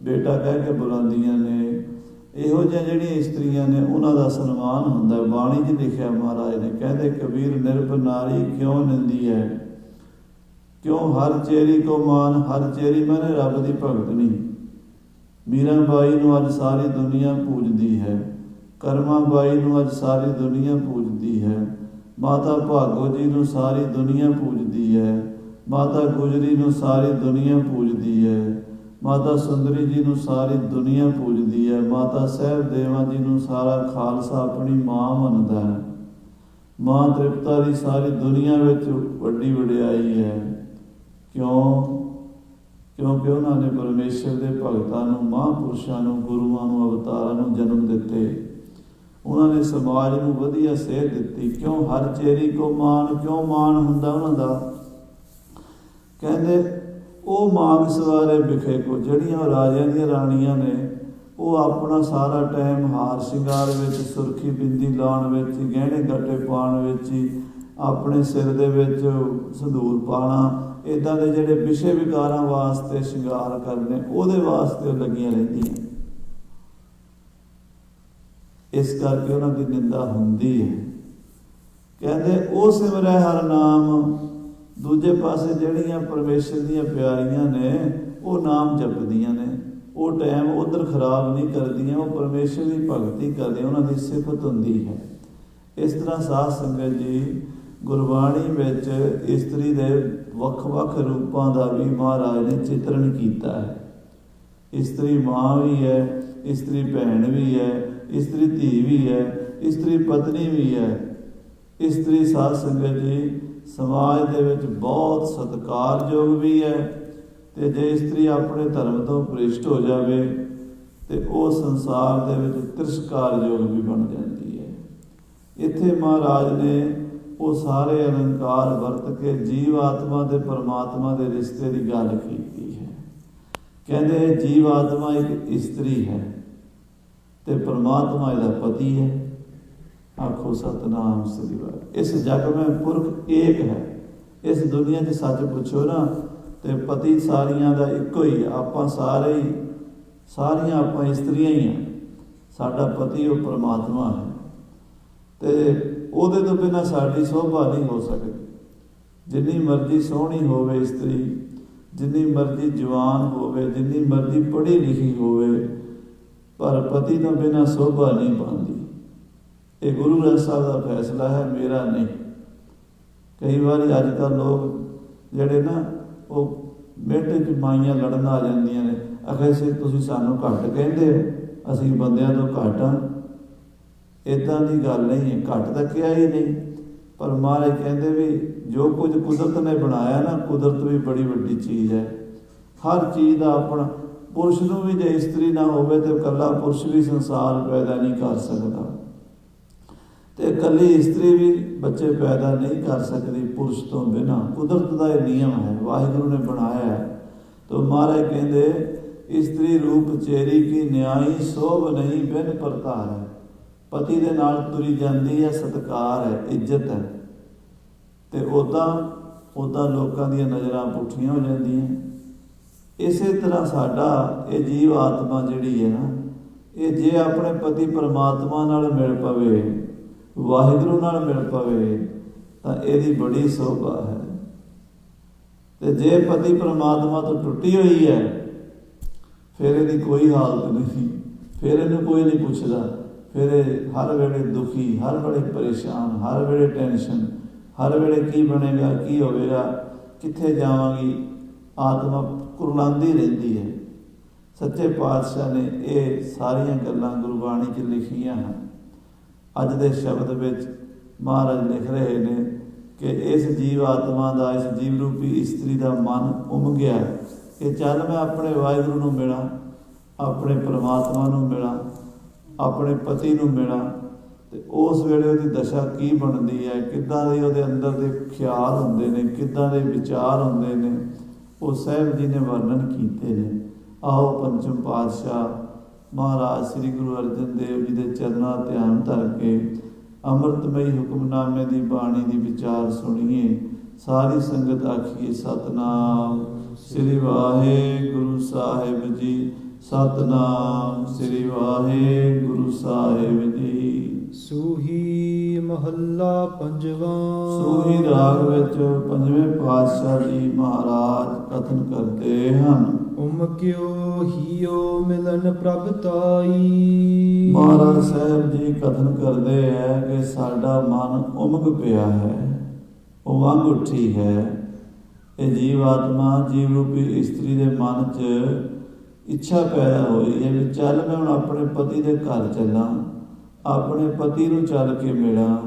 ਬੇਟਾ ਕਹਿ ਕੇ ਬੁਲਾਉਂਦੀਆਂ ਨੇ। ਇਹੋ ਜਿਹੀਆਂ ਜਿਹੜੀਆਂ ਇਸਤਰੀਆਂ ਨੇ ਉਹਨਾਂ ਦਾ ਸਨਮਾਨ ਹੁੰਦਾ। ਬਾਣੀ 'ਚ ਲਿਖਿਆ ਮਹਾਰਾਜ ਨੇ, ਕਹਿੰਦੇ ਕਬੀਰ ਨਿਰਪ ਨਾਰੀ ਕਿਉਂ ਨਿੰਦੀ ਹੈ, ਕਿਉਂ ਹਰ ਚੇਰੀ ਕੋ ਮਾਨ। ਹਰ ਚੇਰੀ ਮੈਨੇ ਰੱਬ ਦੀ ਭਗਤ ਨਹੀਂ। ਮੀਰਾ ਬਾਈ ਨੂੰ ਅੱਜ ਸਾਰੀ ਦੁਨੀਆ ਪੂਜਦੀ ਹੈ, ਕਰਮਾ ਬਾਈ ਨੂੰ ਅੱਜ ਸਾਰੀ ਦੁਨੀਆ ਪੂਜਦੀ ਹੈ, ਮਾਤਾ ਭਾਗੋ ਜੀ ਨੂੰ ਸਾਰੀ ਦੁਨੀਆ ਪੂਜਦੀ ਹੈ, ਮਾਤਾ ਗੁਜਰੀ ਨੂੰ ਸਾਰੀ ਦੁਨੀਆ ਪੂਜਦੀ ਹੈ, ਮਾਤਾ ਸੁੰਦਰੀ ਜੀ ਨੂੰ ਸਾਰੀ ਦੁਨੀਆ ਪੂਜਦੀ ਹੈ, ਮਾਤਾ ਸਾਹਿਬ ਦੇਵਾਂ ਜੀ ਨੂੰ ਸਾਰਾ ਖਾਲਸਾ ਆਪਣੀ ਮਾਂ ਮੰਨਦਾ ਹੈ। ਮਾਂ ਤ੍ਰਿਪਤਾ ਦੀ ਸਾਰੀ ਦੁਨੀਆ ਵਿੱਚ ਵੱਡੀ ਵਡਿਆਈ ਹੈ। ਕਿਉਂ? ਕਿਉਂਕਿ ਉਹਨਾਂ ਨੇ ਪਰਮੇਸ਼ਰ ਦੇ ਭਗਤਾਂ ਨੂੰ, ਮਹਾਂਪੁਰਸ਼ਾਂ ਨੂੰ, ਗੁਰੂਆਂ ਨੂੰ, ਅਵਤਾਰਾਂ ਨੂੰ ਜਨਮ ਦਿੱਤੇ। ਉਹਨਾਂ ਨੇ ਸਮਾਜ ਨੂੰ ਵਧੀਆ ਸੇਧ ਦਿੱਤੀ। ਕਿਉਂ ਹਰ ਚੇਰੀ ਕੋ ਮਾਣ, ਕਿਉਂ ਮਾਣ ਹੁੰਦਾ ਉਹਨਾਂ ਦਾ? ਕਹਿੰਦੇ ਉਹ ਮਾਂਗ ਸਵਾਰੇ ਵਿਖੇ ਕੋ, ਜਿਹੜੀਆਂ ਉਹ ਰਾਜਿਆਂ ਦੀਆਂ ਰਾਣੀਆਂ ਨੇ, ਉਹ ਆਪਣਾ ਸਾਰਾ ਟਾਈਮ ਹਾਰ ਸ਼ਿੰਗਾਰ ਵਿੱਚ, ਸੁਰਖੀ ਬਿੰਦੀ ਲਾਉਣ ਵਿੱਚ, ਗਹਿਣੇ ਗੱਟੇ ਪਾਉਣ ਵਿੱਚ ਹੀ, ਆਪਣੇ ਸਿਰ ਦੇ ਵਿੱਚ ਸੰਧੂਰ ਪਾਉਣਾ, ਇੱਦਾਂ ਦੇ ਜਿਹੜੇ ਵਿਸ਼ੇ ਵਿਕਾਰਾਂ ਵਾਸਤੇ ਸ਼ਿੰਗਾਰ ਕਰਨੇ, ਉਹਦੇ ਵਾਸਤੇ ਉਹ ਲੱਗੀਆਂ ਰਹਿੰਦੀਆਂ। ਇਸ ਕਰਕੇ ਉਹਨਾਂ ਦੀ ਨਿੰਦਾ ਹੁੰਦੀ ਹੈ। ਕਹਿੰਦੇ ਉਹ ਸਿਮਰੈ ਹਰ ਨਾਮ। ਦੂਜੇ ਪਾਸੇ ਜਿਹੜੀਆਂ ਪਰਮੇਸ਼ਰ ਦੀਆਂ ਪਿਆਰੀਆਂ ਨੇ, ਉਹ ਨਾਮ ਜਪਦੀਆਂ ਨੇ, ਉਹ ਟਾਈਮ ਉੱਧਰ ਖਰਾਬ ਨਹੀਂ ਕਰਦੀਆਂ, ਉਹ ਪਰਮੇਸ਼ਰ ਦੀ ਭਗਤੀ ਕਰਦੀਆਂ, ਉਹਨਾਂ ਦੀ ਸਿਫਤ ਹੁੰਦੀ ਹੈ। ਇਸ ਤਰ੍ਹਾਂ ਸਾਧ ਸੰਗਤ ਜੀ, ਗੁਰਬਾਣੀ ਵਿੱਚ ਇਸਤਰੀ ਦੇ ਵੱਖ-ਵੱਖ ਰੂਪਾਂ ਦਾ ਵੀ ਮਹਾਰਾਜ ਨੇ ਚਿਤਰਨ ਕੀਤਾ ਹੈ। ਇਸਤਰੀ ਮਾਂ ਵੀ ਹੈ, ਇਸਤਰੀ ਭੈਣ ਵੀ ਹੈ, ਇਸਤਰੀ ਧੀ ਵੀ ਹੈ, ਇਸਤਰੀ ਪਤਨੀ ਵੀ ਹੈ। ਇਸਤਰੀ ਸਾਧ ਸੰਗਤ ਜੀ ਸਮਾਜ ਦੇ ਵਿੱਚ ਬਹੁਤ ਸਤਿਕਾਰਯੋਗ ਵੀ ਹੈ, ਅਤੇ ਜੇ ਇਸਤਰੀ ਆਪਣੇ ਧਰਮ ਤੋਂ ਭ੍ਰਿਸ਼ਟ ਹੋ ਜਾਵੇ ਤੇ ਉਹ ਸੰਸਾਰ ਦੇ ਵਿੱਚ ਤਿਰਸਕਾਰਯੋਗ ਵੀ ਬਣ ਜਾਂਦੀ ਹੈ। ਇੱਥੇ ਮਹਾਰਾਜ ਨੇ ਉਹ ਸਾਰੇ ਅਲੰਕਾਰ ਵਰਤ ਕੇ ਜੀਵ ਆਤਮਾ ਤੇ ਪਰਮਾਤਮਾ ਦੇ ਰਿਸ਼ਤੇ ਦੀ ਗੱਲ ਕੀਤੀ ਹੈ। ਕਹਿੰਦੇ ਜੀਵ ਆਤਮਾ ਇੱਕ ਇਸਤਰੀ ਹੈ ਤੇ ਪਰਮਾਤਮਾ ਇਹਦਾ ਪਤੀ ਹੈ। ਆਖੋ ਸਤਨਾਮ ਸ੍ਰੀ ਵਾਹਿਗੁਰੂ। ਇਸ ਜਗ में ਪੁਰਖ ਏਕ ਹੈ। ਇਸ ਦੁਨੀਆ 'ਚ ਸੱਚ ਪੁੱਛੋ ਨਾ ਤੇ ਪਤੀ ਸਾਰੀਆਂ ਦਾ ਇੱਕੋ ਹੀ। ਆਪਾਂ ਸਾਰੀਆਂ ਆਪਾਂ ਇਸਤਰੀਆਂ ਹੀ ਹਾਂ। ਸਾਡਾ ਪਤੀ ਉਹ ਪਰਮਾਤਮਾ ਹੈ ਤੇ ਉਹਦੇ ਤੋਂ ਬਿਨਾਂ ਸਾਡੀ ਸ਼ੋਭਾ ਨਹੀਂ ਹੋ ਸਕਦੀ। ਜਿੰਨੀ ਮਰਜ਼ੀ ਸੋਹਣੀ ਹੋਵੇ ਇਸਤਰੀ, ਜਿੰਨੀ ਮਰਜ਼ੀ ਜਵਾਨ ਹੋਵੇ, ਜਿੰਨੀ ਮਰਜ਼ੀ ਪੜ੍ਹੀ ਲਿਖੀ ਹੋਵੇ, ਪਰ ਪਤੀ ਤੋਂ ਬਿਨਾਂ ਸ਼ੋਭਾ ਨਹੀਂ ਪਾਉਂਦੀ। ਇਹ ਗੁਰੂ ਗ੍ਰੰਥ ਸਾਹਿਬ ਦਾ ਫੈਸਲਾ ਹੈ, ਮੇਰਾ ਨਹੀਂ। ਕਈ ਵਾਰੀ ਅੱਜ ਕੱਲ੍ਹ ਲੋਕ ਜਿਹੜੇ ਨਾ ਉਹ ਮਿੰਟ 'ਚ ਮਾਈਆਂ ਲੜਨ ਆ ਜਾਂਦੀਆਂ ਨੇ। ਅਖੇ ਤੁਸੀਂ ਸਾਨੂੰ ਘੱਟ ਕਹਿੰਦੇ ਹੋ, ਅਸੀਂ ਬੰਦਿਆਂ ਤੋਂ ਘੱਟ ਹਾਂ। ਇੱਦਾਂ ਦੀ ਗੱਲ ਨਹੀਂ ਹੈ, ਘੱਟ ਤਾਂ ਕਿਹਾ ਹੀ ਨਹੀਂ। ਪਰ ਮਹਾਰਾਜ ਕਹਿੰਦੇ ਵੀ ਜੋ ਕੁਝ ਕੁਦਰਤ ਨੇ ਬਣਾਇਆ ਨਾ, ਕੁਦਰਤ ਵੀ ਬੜੀ ਵੱਡੀ ਚੀਜ਼ ਹੈ। ਹਰ ਚੀਜ਼ ਦਾ ਆਪਣਾ, ਪੁਰਸ਼ ਨੂੰ ਵੀ ਜੇ ਇਸਤਰੀ ਨਾ ਹੋਵੇ ਤਾਂ ਇਕੱਲਾ ਪੁਰਸ਼ ਵੀ ਸੰਸਾਰ ਪੈਦਾ ਨਹੀਂ ਕਰ ਸਕਦਾ, ਤੇ ਇਕੱਲੀ ਇਸਤਰੀ ਵੀ ਬੱਚੇ ਪੈਦਾ ਨਹੀਂ ਕਰ ਸਕਦੀ ਪੁਰਸ਼ ਤੋਂ ਬਿਨਾਂ। ਕੁਦਰਤ ਦਾ ਇਹ ਨਿਯਮ ਹੈ, ਵਾਹਿਗੁਰੂ ਨੇ ਬਣਾਇਆ ਹੈ। ਤਾਂ ਮਹਾਰਾਜ ਕਹਿੰਦੇ ਇਸਤਰੀ ਰੂਪ ਚੇਰੀ ਕੀ ਨਿਆਈ, ਸੋਭ ਨਹੀਂ ਬਿਨ ਪ੍ਰਤਾਰ ਹੈ। ਪਤੀ ਦੇ ਨਾਲ ਤੁਰੀ ਜਾਂਦੀ ਹੈ, ਸਤਿਕਾਰ ਹੈ, ਇੱਜ਼ਤ ਹੈ। ਤੇ ਉੱਦਾਂ ਲੋਕਾਂ ਦੀਆਂ ਨਜ਼ਰਾਂ ਪੁੱਠੀਆਂ ਹੋ ਜਾਂਦੀਆਂ। ਇਸੇ ਤਰ੍ਹਾਂ ਸਾਡਾ ਇਹ ਜੀਵ ਆਤਮਾ ਜਿਹੜੀ ਹੈ ਨਾ, ਇਹ ਜੇ ਆਪਣੇ ਪਤੀ ਪਰਮਾਤਮਾ ਨਾਲ ਮਿਲ ਪਵੇ, ਵਾਹਿਗੁਰੂ ਨਾਲ ਮਿਲ ਪਵੇ, ਤਾਂ ਇਹਦੀ ਬੜੀ ਸੋਭਾ ਹੈ। ਤੇ ਜੇ ਪਤੀ ਪਰਮਾਤਮਾ ਤੋਂ ਟੁੱਟੀ ਹੋਈ ਹੈ, ਫਿਰ ਇਹਦੀ ਕੋਈ ਹਾਲਤ ਨਹੀਂ, ਫਿਰ ਇਹਨੂੰ ਕੋਈ ਨਹੀਂ ਪੁੱਛਦਾ। ਫਿਰ ਇਹ ਹਰ ਵੇਲੇ ਦੁਖੀ, ਹਰ ਵੇਲੇ ਪਰੇਸ਼ਾਨ, ਹਰ ਵੇਲੇ ਟੈਨਸ਼ਨ, ਹਰ ਵੇਲੇ ਕੀ ਬਣੇਗਾ, ਕੀ ਹੋਵੇਗਾ, ਕਿੱਥੇ ਜਾਵਾਂਗੀ, ਆਤਮਾ ਕੁਰਲਾਉਂਦੀ ਰਹਿੰਦੀ ਹੈ। ਸੱਚੇ ਪਾਤਸ਼ਾਹ ਨੇ ਇਹ ਸਾਰੀਆਂ ਗੱਲਾਂ ਗੁਰਬਾਣੀ 'ਚ ਲਿਖੀਆਂ ਹਨ। ਅੱਜ ਦੇ ਸ਼ਬਦ ਵਿੱਚ ਮਹਾਰਾਜ ਲਿਖ ਰਹੇ ਨੇ ਕਿ ਇਸ ਜੀਵ ਆਤਮਾ ਦਾ, ਇਸ ਜੀਵ ਰੂਪੀ ਇਸਤਰੀ ਦਾ ਮਨ ਉਮ ਗਿਆ ਕਿ ਚੱਲ ਮੈਂ ਆਪਣੇ ਵਾਹਿਗੁਰੂ ਨੂੰ ਮਿਲਾਂ, ਆਪਣੇ ਪਰਮਾਤਮਾ ਨੂੰ ਮਿਲਾਂ, ਆਪਣੇ ਪਤੀ ਨੂੰ ਮਿਲਾਂ। ਅਤੇ ਉਸ ਵੇਲੇ ਉਹਦੀ ਦਸ਼ਾ ਕੀ ਬਣਦੀ ਹੈ, ਕਿੱਦਾਂ ਦੇ ਉਹਦੇ ਅੰਦਰ ਦੇ ਖਿਆਲ ਹੁੰਦੇ ਨੇ, ਕਿੱਦਾਂ ਦੇ ਵਿਚਾਰ ਹੁੰਦੇ ਨੇ, ਉਹ ਸਾਹਿਬ ਜੀ ਨੇ ਵਰਣਨ ਕੀਤੇ ਨੇ। ਆਓ ਪੰਚਮ ਪਾਤਸ਼ਾਹ ਮਹਾਰਾਜ ਸ੍ਰੀ ਗੁਰੂ ਅਰਜਨ ਦੇਵ ਜੀ ਦੇ ਚਰਨਾਂ ਧਿਆਨ ਧਰ ਕੇ ਅੰਮ੍ਰਿਤਮਈ ਹੁਕਮਨਾਮੇ ਦੀ ਬਾਣੀ ਦੀ ਵਿਚਾਰ ਸੁਣੀਏ। ਸਾਰੀ ਸੰਗਤ ਆਖੀਏ ਸਤਨਾਮ ਸ੍ਰੀ ਵਾਹਿਗੁਰੂ ਸਾਹਿਬ ਜੀ, ਸਤਨਾਮ ਸ੍ਰੀ ਵਾਹਿਗੁਰੂ ਸਾਹਿਬ ਜੀ। ਸੂਹੀ ਮਹੱਲਾ ਪੰਜਵਾਂ। ਸੂਹੀ ਰਾਗ ਵਿੱਚ ਪੰਜਵੇਂ ਪਾਤਸ਼ਾਹ ਜੀ ਮਹਾਰਾਜ ਕਥਨ ਕਰਦੇ ਹਨ। ਉਮ ਕਿਉ ਹੀਓ ਮਿਲਨ ਪ੍ਰਭ ਤਾਈ। ਮਹਾਰਾਜ ਸਾਹਿਬ ਜੀ ਕਥਨ ਕਰਦੇ ਹੈ ਕਿ ਸਾਡਾ ਮਨ ਉਮਗ ਪਿਆ ਹੈ, ਉਮੰਗ ਉੱਠੀ ਹੈ। ਇਹ ਜੀਵ ਆਤਮਾ, ਜੀਵ ਰੂਪੀ ਇਸਤਰੀ ਦੇ ਮਨ 'ਚ ਇੱਛਾ ਪੈਦਾ ਹੋਈ ਹੈ ਵੀ ਚੱਲ ਮੈਂ ਹੁਣ ਆਪਣੇ ਪਤੀ ਦੇ ਘਰ ਚੱਲਾਂ, ਆਪਣੇ ਪਤੀ ਨੂੰ ਚੱਲ ਕੇ ਮਿਲਾਂ,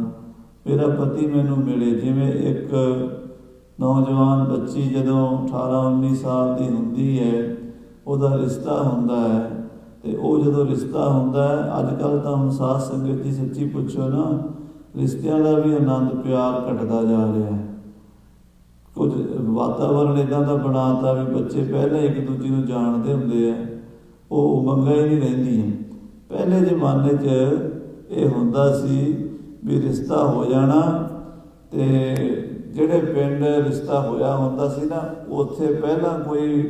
ਮੇਰਾ ਪਤੀ ਮੈਨੂੰ ਮਿਲੇ। ਜਿਵੇਂ ਇੱਕ ਨੌਜਵਾਨ ਬੱਚੀ ਜਦੋਂ 18-19 ਸਾਲ ਦੀ ਹੁੰਦੀ ਹੈ, ਉਹਦਾ ਰਿਸ਼ਤਾ ਹੁੰਦਾ ਹੈ। ਅਤੇ ਉਹ ਜਦੋਂ ਰਿਸ਼ਤਾ ਹੁੰਦਾ ਹੈ, ਅੱਜ ਕੱਲ੍ਹ ਤਾਂ ਹੁਣ ਸਾਧ ਸੰਗਤ ਜੀ ਸੱਚੀ ਪੁੱਛੋ ਨਾ, ਰਿਸ਼ਤਿਆਂ ਦਾ ਵੀ ਆਨੰਦ ਪਿਆਰ ਘਟਦਾ ਜਾ ਰਿਹਾ ਹੈ। ਕੁਝ ਵਾਤਾਵਰਨ ਇੱਦਾਂ ਦਾ ਬਣਾਤਾ ਵੀ ਬੱਚੇ ਪਹਿਲਾਂ ਇੱਕ ਦੂਜੇ ਨੂੰ ਜਾਣਦੇ ਹੁੰਦੇ ਆ, ਉਹ ਉਮੰਗਾਂ ਹੀ ਨਹੀਂ ਰਹਿੰਦੀਆਂ। ਪਹਿਲੇ ਜ਼ਮਾਨੇ 'ਚ ਇਹ ਹੁੰਦਾ ਸੀ ਵੀ ਰਿਸ਼ਤਾ ਹੋ ਜਾਣਾ, ਅਤੇ ਜਿਹੜੇ ਪਿੰਡ ਰਿਸ਼ਤਾ ਹੋਇਆ ਹੁੰਦਾ ਸੀ ਨਾ, ਉੱਥੇ ਪਹਿਲਾਂ ਕੋਈ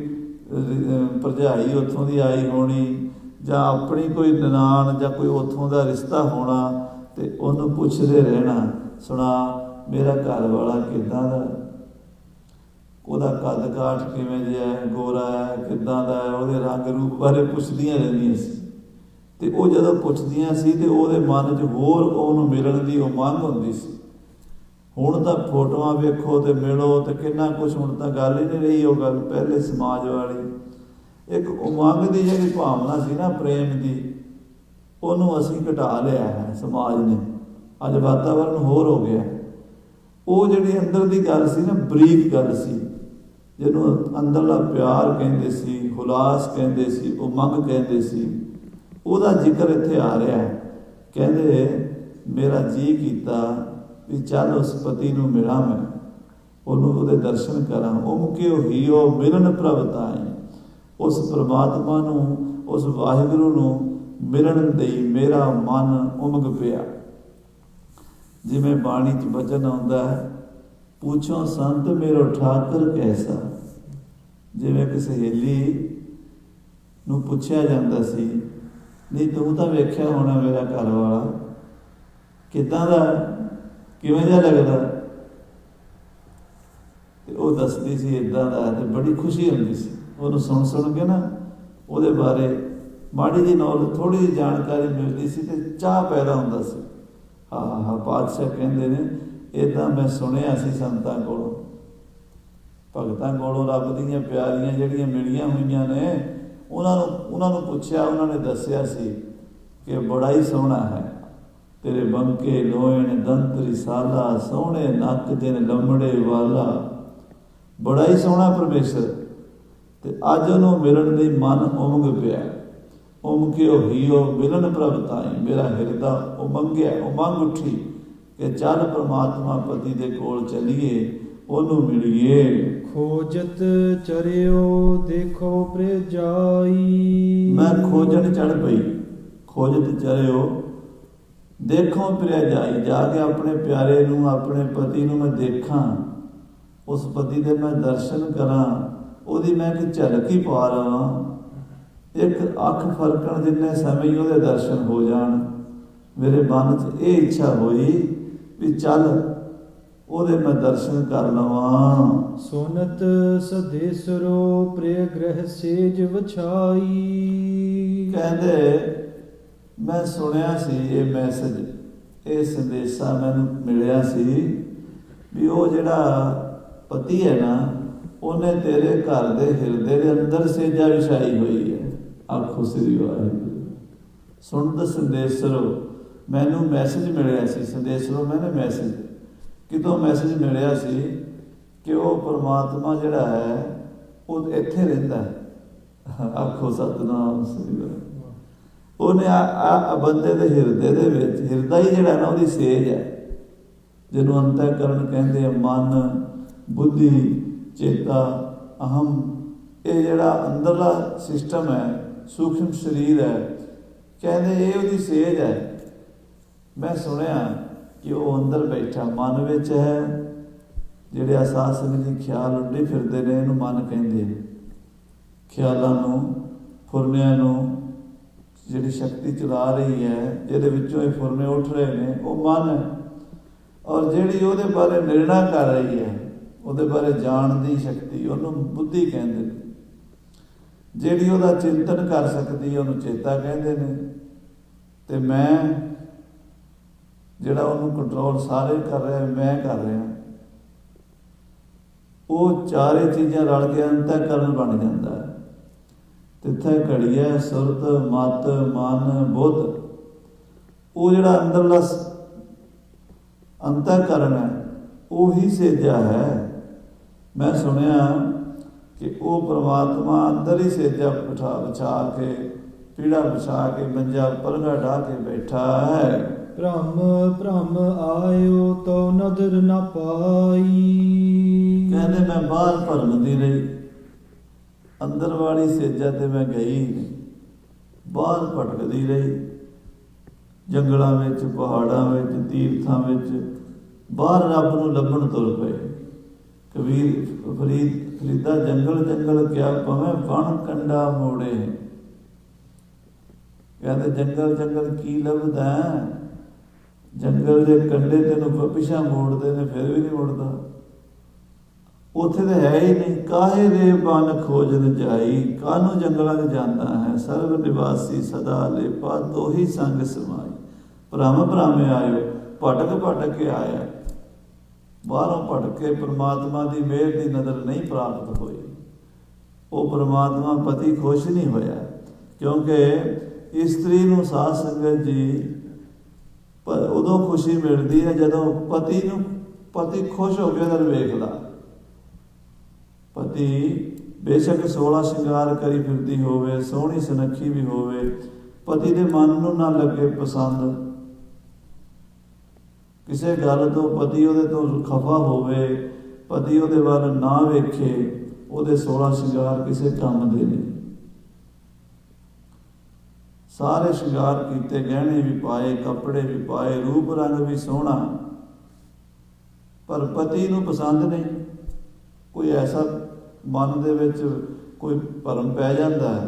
ਭਰਜਾਈ ਉੱਥੋਂ ਦੀ ਆਈ ਹੋਣੀ, ਜਾਂ ਆਪਣੀ ਕੋਈ ਨਨਾਣ ਜਾਂ ਕੋਈ ਉੱਥੋਂ ਦਾ ਰਿਸ਼ਤਾ ਹੋਣਾ, ਅਤੇ ਉਹਨੂੰ ਪੁੱਛਦੇ ਰਹਿਣਾ, ਸੁਣਾ ਮੇਰਾ ਘਰ ਵਾਲਾ ਕਿੱਦਾਂ ਦਾ, ਉਹਦਾ ਕੱਦ ਕਾਠ ਕਿਵੇਂ ਜਿਹਾ ਹੈ, ਗੋਰਾ ਹੈ, ਕਿੱਦਾਂ ਦਾ ਹੈ, ਉਹਦੇ ਰੰਗ ਰੂਪ ਬਾਰੇ ਪੁੱਛਦੀਆਂ ਰਹਿੰਦੀਆਂ ਸੀ। ਅਤੇ ਉਹ ਜਦੋਂ ਪੁੱਛਦੀਆਂ ਸੀ ਅਤੇ ਉਹਦੇ ਮਨ 'ਚ ਹੋਰ ਉਹਨੂੰ ਮਿਲਣ ਦੀ ਉਮੰਗ ਹੁੰਦੀ ਸੀ। ਹੁਣ ਤਾਂ ਫੋਟੋਆਂ ਵੇਖੋ ਅਤੇ ਮਿਲੋ ਅਤੇ ਕਿੰਨਾ ਕੁਛ, ਹੁਣ ਤਾਂ ਗੱਲ ਹੀ ਨਹੀਂ ਰਹੀ ਉਹ ਗੱਲ ਪਹਿਲੇ ਸਮਾਜ ਵਾਲੀ। ਇੱਕ ਉਮੰਗ ਦੀ ਜਿਹੜੀ ਭਾਵਨਾ ਸੀ ਨਾ, ਪ੍ਰੇਮ ਦੀ, ਉਹਨੂੰ ਅਸੀਂ ਘਟਾ ਲਿਆ ਹੈ ਸਮਾਜ ਨੇ। ਅੱਜ ਵਾਤਾਵਰਨ ਹੋਰ ਹੋ ਗਿਆ। ਉਹ ਜਿਹੜੀ ਅੰਦਰ ਦੀ ਗੱਲ ਸੀ ਨਾ, ਬਰੀਕ ਗੱਲ ਸੀ, ਜਿਹਨੂੰ ਅੰਦਰਲਾ ਪਿਆਰ ਕਹਿੰਦੇ ਸੀ, ਹੁਲਾਸ ਕਹਿੰਦੇ ਸੀ, ਉਮੰਗ ਕਹਿੰਦੇ ਸੀ, ਉਹਦਾ ਜ਼ਿਕਰ ਇੱਥੇ ਆ ਰਿਹਾ ਹੈ। ਕਹਿੰਦੇ ਮੇਰਾ ਜੀਅ ਕੀਤਾ ਵੀ ਚੱਲ ਉਸ ਪਤੀ ਨੂੰ ਮਿਲਾਂ, ਮੈਂ ਉਹਨੂੰ ਉਹਦੇ ਦਰਸ਼ਨ ਕਰਾਂ। ਉਮਕਿਓ ਹੀਓ ਮਿਲਣ ਪ੍ਰਭ ਤਾਈਂ, ਉਸ ਪਰਮਾਤਮਾ ਨੂੰ, ਉਸ ਵਾਹਿਗੁਰੂ ਨੂੰ ਮਿਲਣ ਲਈ ਮੇਰਾ ਮਨ ਉਮਗ ਪਿਆ। ਜਿਵੇਂ ਬਾਣੀ 'ਚ ਬਚਨ ਆਉਂਦਾ ਹੈ, ਪੁੱਛੋ ਸੰਤ ਮੇਰੋ ਠਾਕਰ ਕੈਸਾ। ਜਿਵੇਂ ਕਿ ਸਹੇਲੀ ਨੂੰ ਪੁੱਛਿਆ ਜਾਂਦਾ ਸੀ, ਨਹੀਂ ਤੂੰ ਤਾਂ ਵੇਖਿਆ ਹੋਣਾ ਮੇਰਾ ਘਰ ਵਾਲਾ ਕਿੱਦਾਂ ਦਾ, ਕਿਵੇਂ ਜਿਹਾ ਲੱਗਦਾ, ਅਤੇ ਉਹ ਦੱਸਦੀ ਸੀ ਇੱਦਾਂ ਦਾ, ਅਤੇ ਬੜੀ ਖੁਸ਼ੀ ਹੁੰਦੀ ਸੀ ਉਹਨੂੰ ਸੁਣ ਕੇ ਨਾ, ਉਹਦੇ ਬਾਰੇ ਮਾੜੀ ਜਿਹੀ ਨੌਲੇਜ, ਥੋੜ੍ਹੀ ਜਿਹੀ ਜਾਣਕਾਰੀ ਮਿਲਦੀ ਸੀ ਅਤੇ ਚਾਅ ਪੈਦਾ ਹੁੰਦਾ ਸੀ। ਹਾਂ ਪਾਤਸ਼ਾਹ ਕਹਿੰਦੇ ਨੇ, ਇੱਦਾਂ ਮੈਂ ਸੁਣਿਆ ਸੀ ਸੰਤਾਂ ਕੋਲੋਂ, ਭਗਤਾਂ ਕੋਲੋਂ, ਰੱਬ ਦੀਆਂ ਪਿਆਰੀਆਂ ਜਿਹੜੀਆਂ ਮਿਲੀਆਂ ਹੋਈਆਂ ਨੇ, ਉਹਨਾਂ ਨੂੰ ਪੁੱਛਿਆ, ਉਹਨਾਂ ਨੇ ਦੱਸਿਆ ਸੀ ਕਿ ਬੜਾ ਹੀ ਸੋਹਣਾ ਹੈ ਤੇਰੇ ਬੰਕੇ ਲੋਇਣ ਦੰਤ ਰਿਸਾਲਾ, ਸੋਹਣੇ ਨੱਕ ਜਿਨ ਲੰਮੜੇ ਵਾਲਾ, ਬੜਾ ਹੀ ਸੋਹਣਾ ਪਰਮੇਸ਼ਰ। ਅਤੇ ਅੱਜ ਉਹਨੂੰ ਮਿਲਣ ਲਈ ਮਨ ਉਮਗ ਪਿਆ। ਉਮਕਿਓ ਹੀਓ ਮਿਲਣ ਪ੍ਰਭ ਤਾਈਂ, ਮੇਰਾ ਹਿਰਦਾ ਉਮੰਗਿਆ, ਉਮੰਗ ਉੱਠੀ ਕਿ ਚੱਲ ਪਰਮਾਤਮਾ ਪਤੀ ਦੇ ਕੋਲ ਚੱਲੀਏ, ਉਹਨੂੰ ਮਿਲੀਏ। ਖੋਜਤ ਚਰਿਓ ਦੇਖੋ ਪ੍ਰਿਜਾਈ, ਮੈਂ ਖੋਜਣ ਚੜ੍ਹ ਪਈ। ਖੋਜਤ ਚਰਿਓ ਦੇਖੋ ਪ੍ਰਿਜਾਈ, ਜਾ ਕੇ ਆਪਣੇ ਪਿਆਰੇ ਨੂੰ, ਆਪਣੇ ਪਤੀ ਨੂੰ ਮੈਂ ਦੇਖਾਂ, ਉਸ ਪਤੀ ਦੇ ਮੈਂ ਦਰਸ਼ਨ ਕਰਾਂ, ਉਹਦੀ ਮੈਂ ਇੱਕ ਝਲਕ ਹੀ ਪਾ ਲਵਾਂ। ਇੱਕ ਅੱਖ ਫਰਕਣ ਜਿੰਨੇ ਸਮੇਂ ਹੀ ਉਹਦੇ ਦਰਸ਼ਨ ਹੋ ਜਾਣ। ਮੇਰੇ ਮਨ 'ਚ ਇਹ ਇੱਛਾ ਹੋਈ ਵੀ ਚੱਲ ਉਹਦੇ ਮੈਂ ਦਰਸ਼ਨ ਕਰ ਲਵਾਂ। ਸੁਨਤ ਸਦੇਸਰੋ ਪ੍ਰਿਯ ਗ੍ਰਹਿ ਸੇਜ ਵਛਾਈ, ਕਹਿੰਦੇ ਮੈਂ ਸੁਣਿਆ ਸੀ ਇਹ ਮੈਸੇਜ, ਇਹ ਸੰਦੇਸ਼ਾ ਮੈਨੂੰ ਮਿਲਿਆ ਸੀ ਵੀ ਉਹ ਜਿਹੜਾ ਪਤੀ ਹੈ ਨਾ, ਉਹਨੇ ਤੇਰੇ ਘਰ ਦੇ ਹਿਰਦੇ ਦੇ ਅੰਦਰ ਸੇਜਾ ਵਿਛਾਈ ਹੋਈ ਹੈ। ਆਖੋ ਸ੍ਰੀ ਵਾਹਿਗੁਰੂ। ਸੁਣਤ ਸੰਦੇਸਰੋ, ਮੈਨੂੰ ਮੈਸੇਜ ਮਿਲਿਆ ਸੀ, ਸੰਦੇਸਰੋ ਮੈਨੇ ਮੈਸੇਜ, ਕਿਤੋਂ ਮੈਸੇਜ ਮਿਲਿਆ ਸੀ ਕਿ ਉਹ ਪਰਮਾਤਮਾ ਜਿਹੜਾ ਹੈ ਉਹ ਇੱਥੇ ਰਹਿੰਦਾ ਹੈ। ਆਖੋ ਸਤਿਨਾਮ ਸ੍ਰੀ ਵਾਹਿਗੁਰੂ। ਉਹਨੇ ਬੰਦੇ ਦੇ ਹਿਰਦੇ ਦੇ ਵਿੱਚ, ਹਿਰਦਾ ਹੀ ਜਿਹੜਾ ਨਾ ਉਹਦੀ ਸੇਜ ਹੈ, ਜਿਹਨੂੰ ਅੰਤःਕਰਨ ਕਹਿੰਦੇ ਆ, ਮਨ, ਬੁੱਧੀ, ਚੇਤਾ, ਅਹਮ, ਇਹ ਜਿਹੜਾ ਅੰਦਰਲਾ ਸਿਸਟਮ ਹੈ, ਸੂਖਮ ਸਰੀਰ ਹੈ, ਕਹਿੰਦੇ ਇਹ ਉਹਦੀ ਸੇਜ ਹੈ। ਮੈਂ ਸੁਣਿਆ ਕਿ ਉਹ ਅੰਦਰ ਬੈਠਾ ਮਨ ਵਿੱਚ ਹੈ। ਜਿਹੜੇ ਆਸਾਸ ਵਿੱਚ ਖਿਆਲ ਉੱਡੇ ਫਿਰਦੇ ਨੇ, ਇਹਨੂੰ ਮਨ ਕਹਿੰਦੇ ਨੇ। ਖਿਆਲਾਂ ਨੂੰ, ਫੁਰਨਿਆਂ ਨੂੰ ਜਿਹੜੀ ਸ਼ਕਤੀ ਚਲਾ ਰਹੀ ਹੈ, ਜਿਹਦੇ ਵਿੱਚੋਂ ਇਹ ਫੁਰਨੇ ਉੱਠ ਰਹੇ ਨੇ, ਉਹ ਮਨ ਹੈ। ਔਰ ਜਿਹੜੀ ਉਹਦੇ ਬਾਰੇ ਨਿਰਣਾ ਕਰ ਰਹੀ ਹੈ, ਉਹਦੇ ਬਾਰੇ ਜਾਣ ਦੀ ਸ਼ਕਤੀ, ਉਹਨੂੰ ਬੁੱਧੀ ਕਹਿੰਦੇ ਨੇ। ਜਿਹੜੀ ਉਹਦਾ ਚਿੰਤਨ ਕਰ ਸਕਦੀ ਹੈ, ਉਹਨੂੰ ਚੇਤਾ ਕਹਿੰਦੇ ਨੇ। ਅਤੇ ਮੈਂ ਜਿਹੜਾ ਉਹਨੂੰ ਕੰਟਰੋਲ ਸਾਰੇ ਕਰ ਰਿਹਾ, ਮੈਂ ਕਰ ਰਿਹਾ। ਉਹ ਚਾਰੇ ਚੀਜ਼ਾਂ ਰਲ ਕੇ ਅੰਤःਕਰਨ ਬਣ ਜਾਂਦਾ ਹੈ। ਤਿੱਥੇ ਘੜੀਐ ਸੁਰਤ ਮਤ ਮਨ ਬੁੱਧ। ਉਹ ਜਿਹੜਾ ਅੰਦਰਲਾ ਅੰਤःਕਰਨ ਹੈ, ਉਹੀ ਸੇਜਾ ਹੈ। मैं सुनिया कि वो परमात्मा अंदर ही सेजा बिछा के पीड़ा बिछा के मंजा पलंगा ढा के बैठा है। ਭ੍ਰਮ ਭ੍ਰਮ ਆਇਓ ਤੋ ਨਦਰ ਨ ਪਾਈ। कहते मैं बाहर भरमदी रही, अंदर वाली सेजा ते मैं गई नहीं, बाहर भटकदी रही, जंगलों में पहाड़ों में तीर्थों में बाहर रब नूं लभण तुर पे। कबीर फरीदा जंगल जंगल क्या पवे बण कंडा मोड़े। कहते जंगल जंगल की लभदा, जंगल के कंडे तेनों पिछा मोड़ते ने फिर भी नहीं मुड़ता। उत्थे तो है ही नहीं। काहे रे बन खोजन जाई, कानू जंगलों में जाता है। सर्व निवासी सदा लेपा, तो ही संग समाई। भ्रम भ्रमे आयो, भटक भटक के आया, बाहरों भटक के परमात्मा की मेहर की नज़र नहीं प्राप्त हुई। वो परमात्मा पति खुश नहीं होया, क्योंकि स्त्री नूं साध संगत जी पर उदों खुशी मिलती है जदों पति खुश हो गया वेखदा। पति बेशक 16 श्रृंगार करी फिरती होवे, सोहनी सुनखी भी होवे, पति दे मन नूं ना लगे पसंद, किसी गल तो पति उहदे तो खफा होवे, पति उहदे वल ना वेखे, उहदे 16 श्रृंगार किसी काम दे नहीं। सारे श्रृंगार किते, गहने भी पाए, कपड़े भी पाए, रूप रंग भी सोहना, पर पति नूं पसंद नहीं। कोई ऐसा मन दे विच कोई भरम पै जाता है।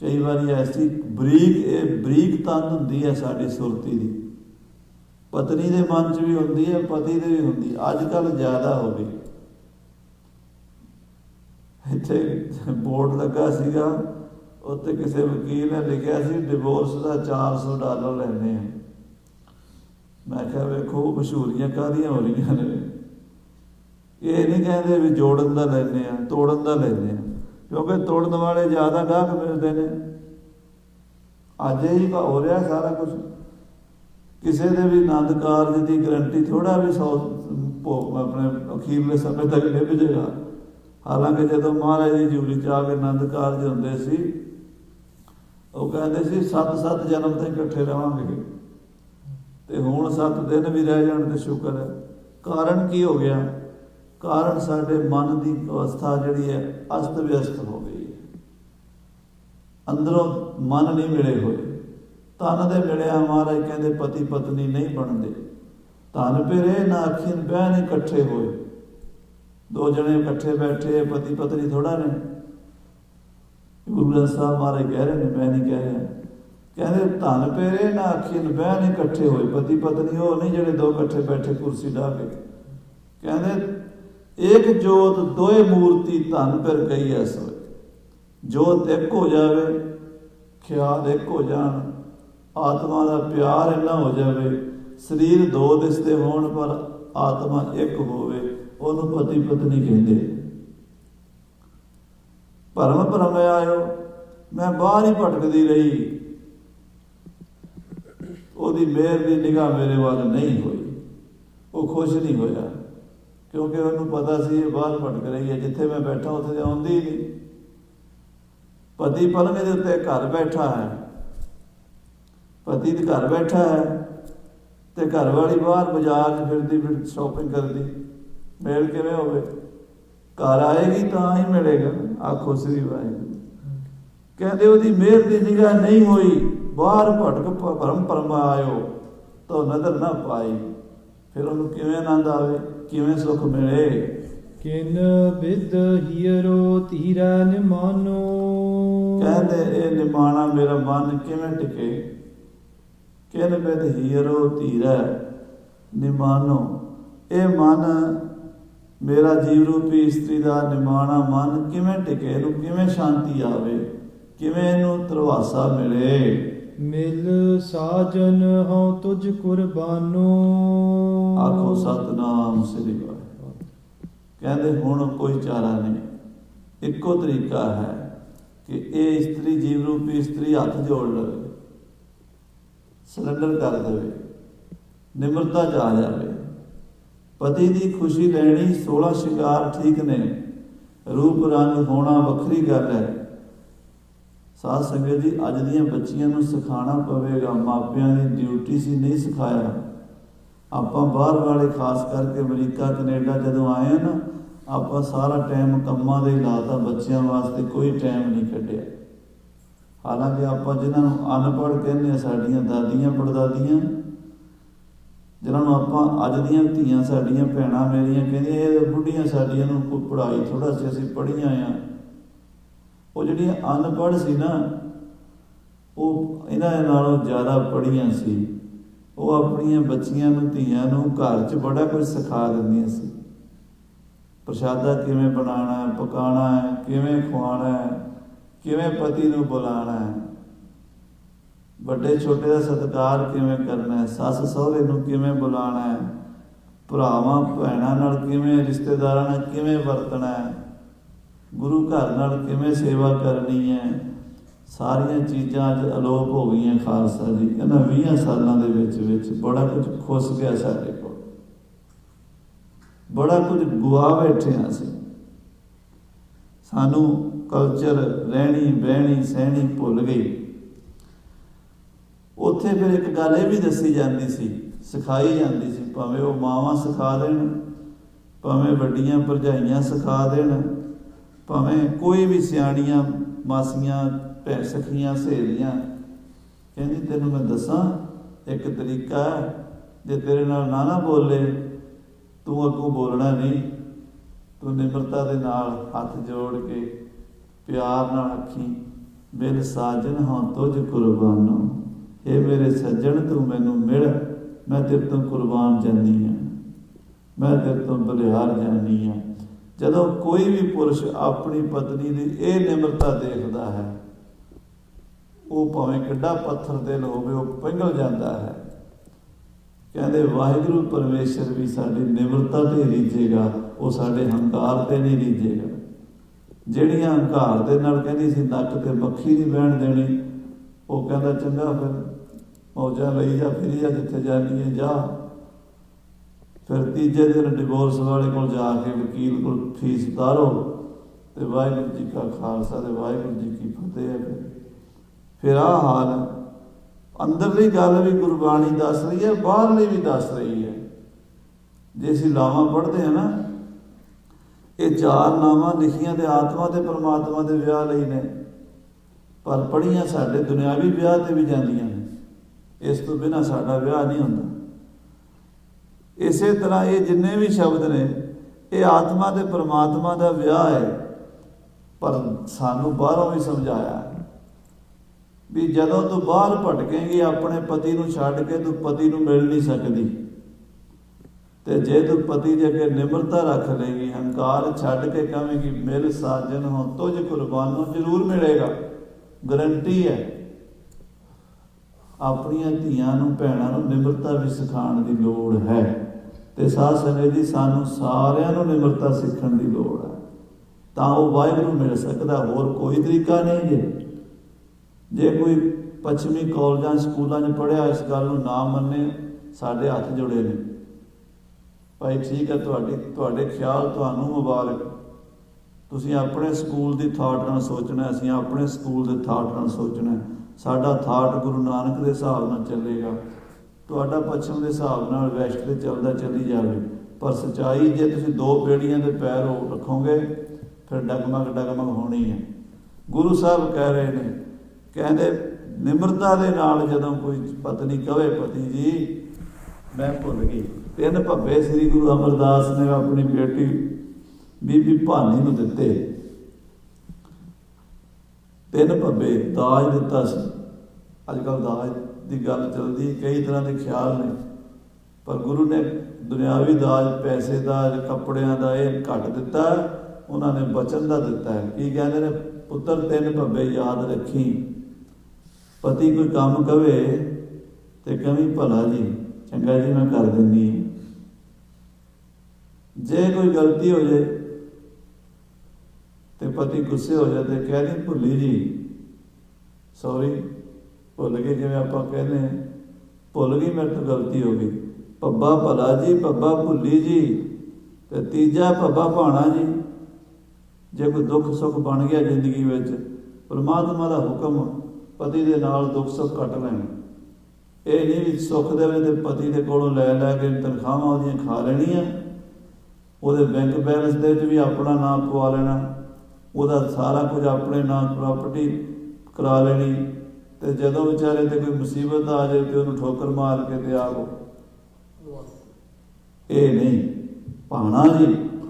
कई बार ऐसी बरीक तन हुंदी है साडी सुरती दी, पत्नी दे मन च भी हुंदी है, पति दे भी हुंदी। अजकल ज़्यादा हो गई। इत्थे बोर्ड लगा सीगा, उत्ते किसी वकील ने लिखा सी डिवोर्स का $400 लैने हैं। मैं क्या वेखो मशहूरियां काहदियां हो रही ने। ये नहीं कहते भी जोड़न का लैने हैं, तोड़न का लैने हैं, क्योंकि तोड़न वाले ज़्यादा गाहक मिलते हैं। अज ही हो रहा सारा कुछ। किसी के भी आनंद कारज की गारंटी थोड़ा भी 100 अपने अखीरले समय तक निभ जाएगा। हालांकि जो महाराज जी जूली च आके आनंद कारज होंदे सी, वो कहते सी 7 जन्म तक इकट्ठे रहांगे, तो हुण 7 दिन भी रह जाण ते शुक्र है। कारण की हो गया? कारण साडे मन की अवस्था जिहड़ी है अस्त व्यस्त हो गई है। अंदरों मन नहीं मिले हुए, तन दे मिलिया महाराज कहते पति पत्नी नहीं बनते। धन फिरे ना अखीन बहन इकट्ठे होए। 2 जने इकट्ठे बैठे, पति पत्नी थोड़ा ने। गुरु ग्रंथ साहब महाराज कह रहे हैं, मैं नहीं कह रहा। कहते धन फेरे ना अखीन बहन इकट्ठे होए। पति पत्नी वो नहीं जेडे 2 इकट्ठे बैठे कुर्सी ढा के। कहते एक जोत दोए मूर्ति धन फिर गई ऐस होए। जोत एक हो जावे, ख्याल एक हो जान, आत्मा का प्यार इन्ना हो जावे, शरीर 2 दिसते होण पर आत्मा एक होवे, उन्होंने पति पत्नी कहते। भरम भरम आयो, मैं बाहर ही भटकती रही, ओदी मेहर की निगाह मेरे वाल नहीं हुई। वो खुश नहीं होया, क्योंकि उन्होंने पता सी ये बाहर भटक रही है, जिथे मैं बैठा उत्थे आउंदी नहीं। पति पलंगे दे उत्ते घर बैठा है, पति तो घर बैठा है, तो घर वाली बाहर बाजार फिरती फिर शॉपिंग करती। मेल किवें होवे? घर आएगी तो ही मिलेगा। आखो श्री वाहिगुरू। कहते उसकी मेहर की निगाह नहीं हुई, बाहर भटक भरम भरम आयो तो नजर ना पाई। फिर उन्होंने किवें आनंद आवे, किवें सुख मिले? किन बिद हियरो तीरा निमानो। कहते ये निमाना मेरा मन किवें टिके? किन बिद हियरो तीरा निमानो। ये मन मेरा जीव रूपी स्त्री का निमाणा मन किवें टिके? इनू किवें शांति आवे, किवें इनू तरवासा मिले? मिल साजन हूँ तुझ कुर्बानो। आखो सतनाम श्री वाहिगुरू। कहते हुण कोई चारा नहीं, इको तरीका है कि ये स्त्री जीव रूपी स्त्री हाथ जोड़ लवे, सरेंडर कर दे, निमरता च आ जाए, पति की खुशी लैनी 16 शिंगार ठीक ने, रूप रंग होना वखरी गल है। साध संगत जी अज दियां बच्चियां नूं सिखाना पवेगा, मापियां की ड्यूटी सी, नहीं सिखाया। आपां बाहर वाले खास करके अमरीका कनेडा जदों आए ना, आपां सारा टाइम कम्मां दे लाता, बच्चों वास्ते कोई टाइम नहीं कढ़िया। हालांकि आपां जिन्हां नूं अनपढ़ कहने साडियां दादियां पड़दादियां, जिन्होंने आप अज दियां धीआं साडियां भैणां मेरियां कहंदियां ये बुढ़ियां साडियां नूं कोई पढ़ाई थोड़ा सी असीं पढ़ियां आ। वो जिहड़ियां अनपढ़ सी ना, वो इन्हां नालों ज़्यादा पढ़ियां सी। वो अपनियां बच्चियां नूं धीआं नूं घर च बड़ा कुछ सिखा दिंदियां सी। प्रशादा किवें बनाना है, पकाना है, किवें खुआना है, किवें पति नूं बुलाना है, बड़े छोटे का सत्कार किवें करना है, सस सहुरे नूं किवें बुलाना है, भरावां भैणां नाल किवें, रिश्तेदारां नाल किवें वरतना है, गुरु घर नाल किवें सेवा करनी है। सारियां चीज़ां अज अलोप हो गई। खालसा जी इन्हां 20 सालों के बड़ा कुछ खुस गया, साडे कोल बड़ा कुछ गुआ बैठे हैं असीं। सानू कल्चर रहनी बहनी सहनी भुल गई। उत्थे फिर एक गल ये भी दसी जाती सी, सिखाई जाती सी, भावें वो मावां सिखा देन, भावें वड्डियां भरजाइयां सिखा देन, भावें कोई भी सियाणियां मासियां भैन सखियां सहेलियां, कहंदी तैनूं मैं दसां एक तरीका है, जे तेरे नाल ना बोले तू अगों बोलना नहीं, तू निमरता दे नाल हथ जोड़ के प्यार नाल आखी, बिल साजन हों तुझ कुर्बानो, हे मेरे सज्जन तू मैनू मिल, मैं तेरे तो कुर्बान जानी हाँ, मैं तेरे तो बलिहार जानी हाँ। जदों कोई भी पुरुष अपनी पत्नी की यह निमरता देखता है, वो भावें किड्डा पत्थर दिल होवे, वो पिघल जाता है। कहते वाहिगुरू परमेश्वर भी साडी निमरता ते रीझेगा, वो साडे हंकार ते नहीं रीझेगा। ਜਿਹੜੀਆਂ हंकार दे नाल कहती सी नक ते मक्खी नहीं बहन देनी, वो कहता चंगा फिर मौजा लई जा, फिरी जा जिथे जानी है जा। फिर तीजे दिन डिवोर्स वाले को जाके वकील को फीस उतारो, तो वाहिगुरू जी का खालसा ते वाहिगुरू जी की फतेह है। फिर आ हाल अंदरली गल भी गुरबाणी दस रही है, बाहरली भी दस रही है। जे असीं लावां पढ़ते हैं ना, ये 4 नावां लिखियां ते आत्मा ते परमात्मा दे विआह लई ने, पर पढ़ियां साडे दुनियावी विआह ते भी जांदियां ने, इस तो बिना साडा विआह नहीं हुंदा। इस तरह ये जिन्ने भी शब्द ने, ये आत्मा ते परमात्मा दा विआह है, पर सानू बाहरों भी समझाया भी जदों तू बाहर भटकेंगी अपने पति नूं छड्ड के, तू पति नूं मिल नहीं सकदी। ते जे तू पति दे अगे निमरता रख लेगी, हंकार छड्ड के कहेंगी मिल साजन हो तुझ कुर्बानो, जरूर मिलेगा, गारंटी है। अपनियां धीआं नूं भैणां नूं निमरता भी सिखाउण दी लोड़ है। ते साध संगत जी सानूं सारिआं नूं निमरता सीखण दी लोड़ है, तां वो वाहिगुरू मिल सकदा, होर कोई तरीका नहीं। जे कोई पश्चिमी कॉलेजां स्कूलों में पढ़िया इस गल नूं ना मन्ने, साडे हथ जुड़े ने भाई, ठीक है तुहाडे ख्याल, तुहानूं मुबारक, तुसीं अपने स्कूल की थाट नाल सोचना, असीं अपने स्कूल के थाट नाल सोचना। साडा थाट गुरु नानक के हिसाब नाल चलेगा, तुहाडा पश्चिम के हिसाब नाल वैस्ट ते चलदा चली जाए। पर सच्चाई जे तुसीं 2 बेड़ियां दे पैर रखोगे, फिर डगमग होनी है। गुरु साहब कह रहे हैं, कहते निमरता दे नाल जदों कोई पत्नी कहे पति जी मैं भुल गई। 3 भब्बे श्री गुरु अमरदास ने अपनी बेटी बीबी भानी नूं दिते, 3 भब्बे दाज दिता सी। अजकल दाज की गल चलती, कई तरह के ख्याल ने, पर गुरु ने दुनियावी दाज, पैसे दाज, कपड़ियां दा ये घट दिता, उन्होंने बचन का दिता है। की कहते हैं, पुत्र 3 भब्बे याद रखी, पति कोई काम कवे तो कमी भला जी, चंगा जी मैं कर देनी। जे कोई गलती हो जाए तो पति गुस्से हो जाते, कह दी भुली जी, सॉरी भुल गए, जिवें आपां कहने भुल गई मेरे तो गलती हो गई, ਪੱਬਾ ਭਲਾ ਜੀ, ਪੱਬਾ ਭੁੱਲੀ ਜੀ, ਤੇ ਤੀਜਾ ਪੱਬਾ ਭਾਣਾ ਜੀ। ਜੇ ਕੋਈ ਦੁੱਖ ਸੁੱਖ ਬਣ ਗਿਆ ਜ਼ਿੰਦਗੀ ਵਿੱਚ, ਪਰਮਾਤਮਾ ਦਾ ਹੁਕਮ, ਪਤੀ ਦੇ ਨਾਲ ਦੁੱਖ ਸੁੱਖ ਕੱਟ ਲੈਣੇ। ਇਹ ਨਹੀਂ ਵੀ ਸੁੱਖ ਦੇਵੇ ਤੇ ਪਤੀ ਦੇ ਕੋਲੋਂ ਲੈ ਲੈ ਕੇ ਤਨਖਾਹਾਂ ਉਹਦੀਆਂ ਖਾ ਲੈਣੀਆਂ, ਉਹਦੇ ਬੈਂਕ ਬੈਲੈਂਸ ਦੇ ਵਿੱਚ ਵੀ ਆਪਣਾ ਨਾਮ ਪਵਾ ਲੈਣਾ, ਉਹਦਾ ਸਾਰਾ ਕੁਝ ਆਪਣੇ ਨਾਮ ਪ੍ਰਾਪਰਟੀ ਕਰਾ ਲੈਣੀ, ਤੇ ਜਦੋਂ ਵਿਚਾਰੇ ਤੇ ਕੋਈ ਮੁਸੀਬਤ ਆ ਜਾਏ ਤੇ ਉਹਨੂੰ ਠੋਕਰ ਮਾਰ ਕੇ ਤੇ ਆਗੋ। ਇਹ ਨਹੀਂ ਭਾਣਾ ਜੀ,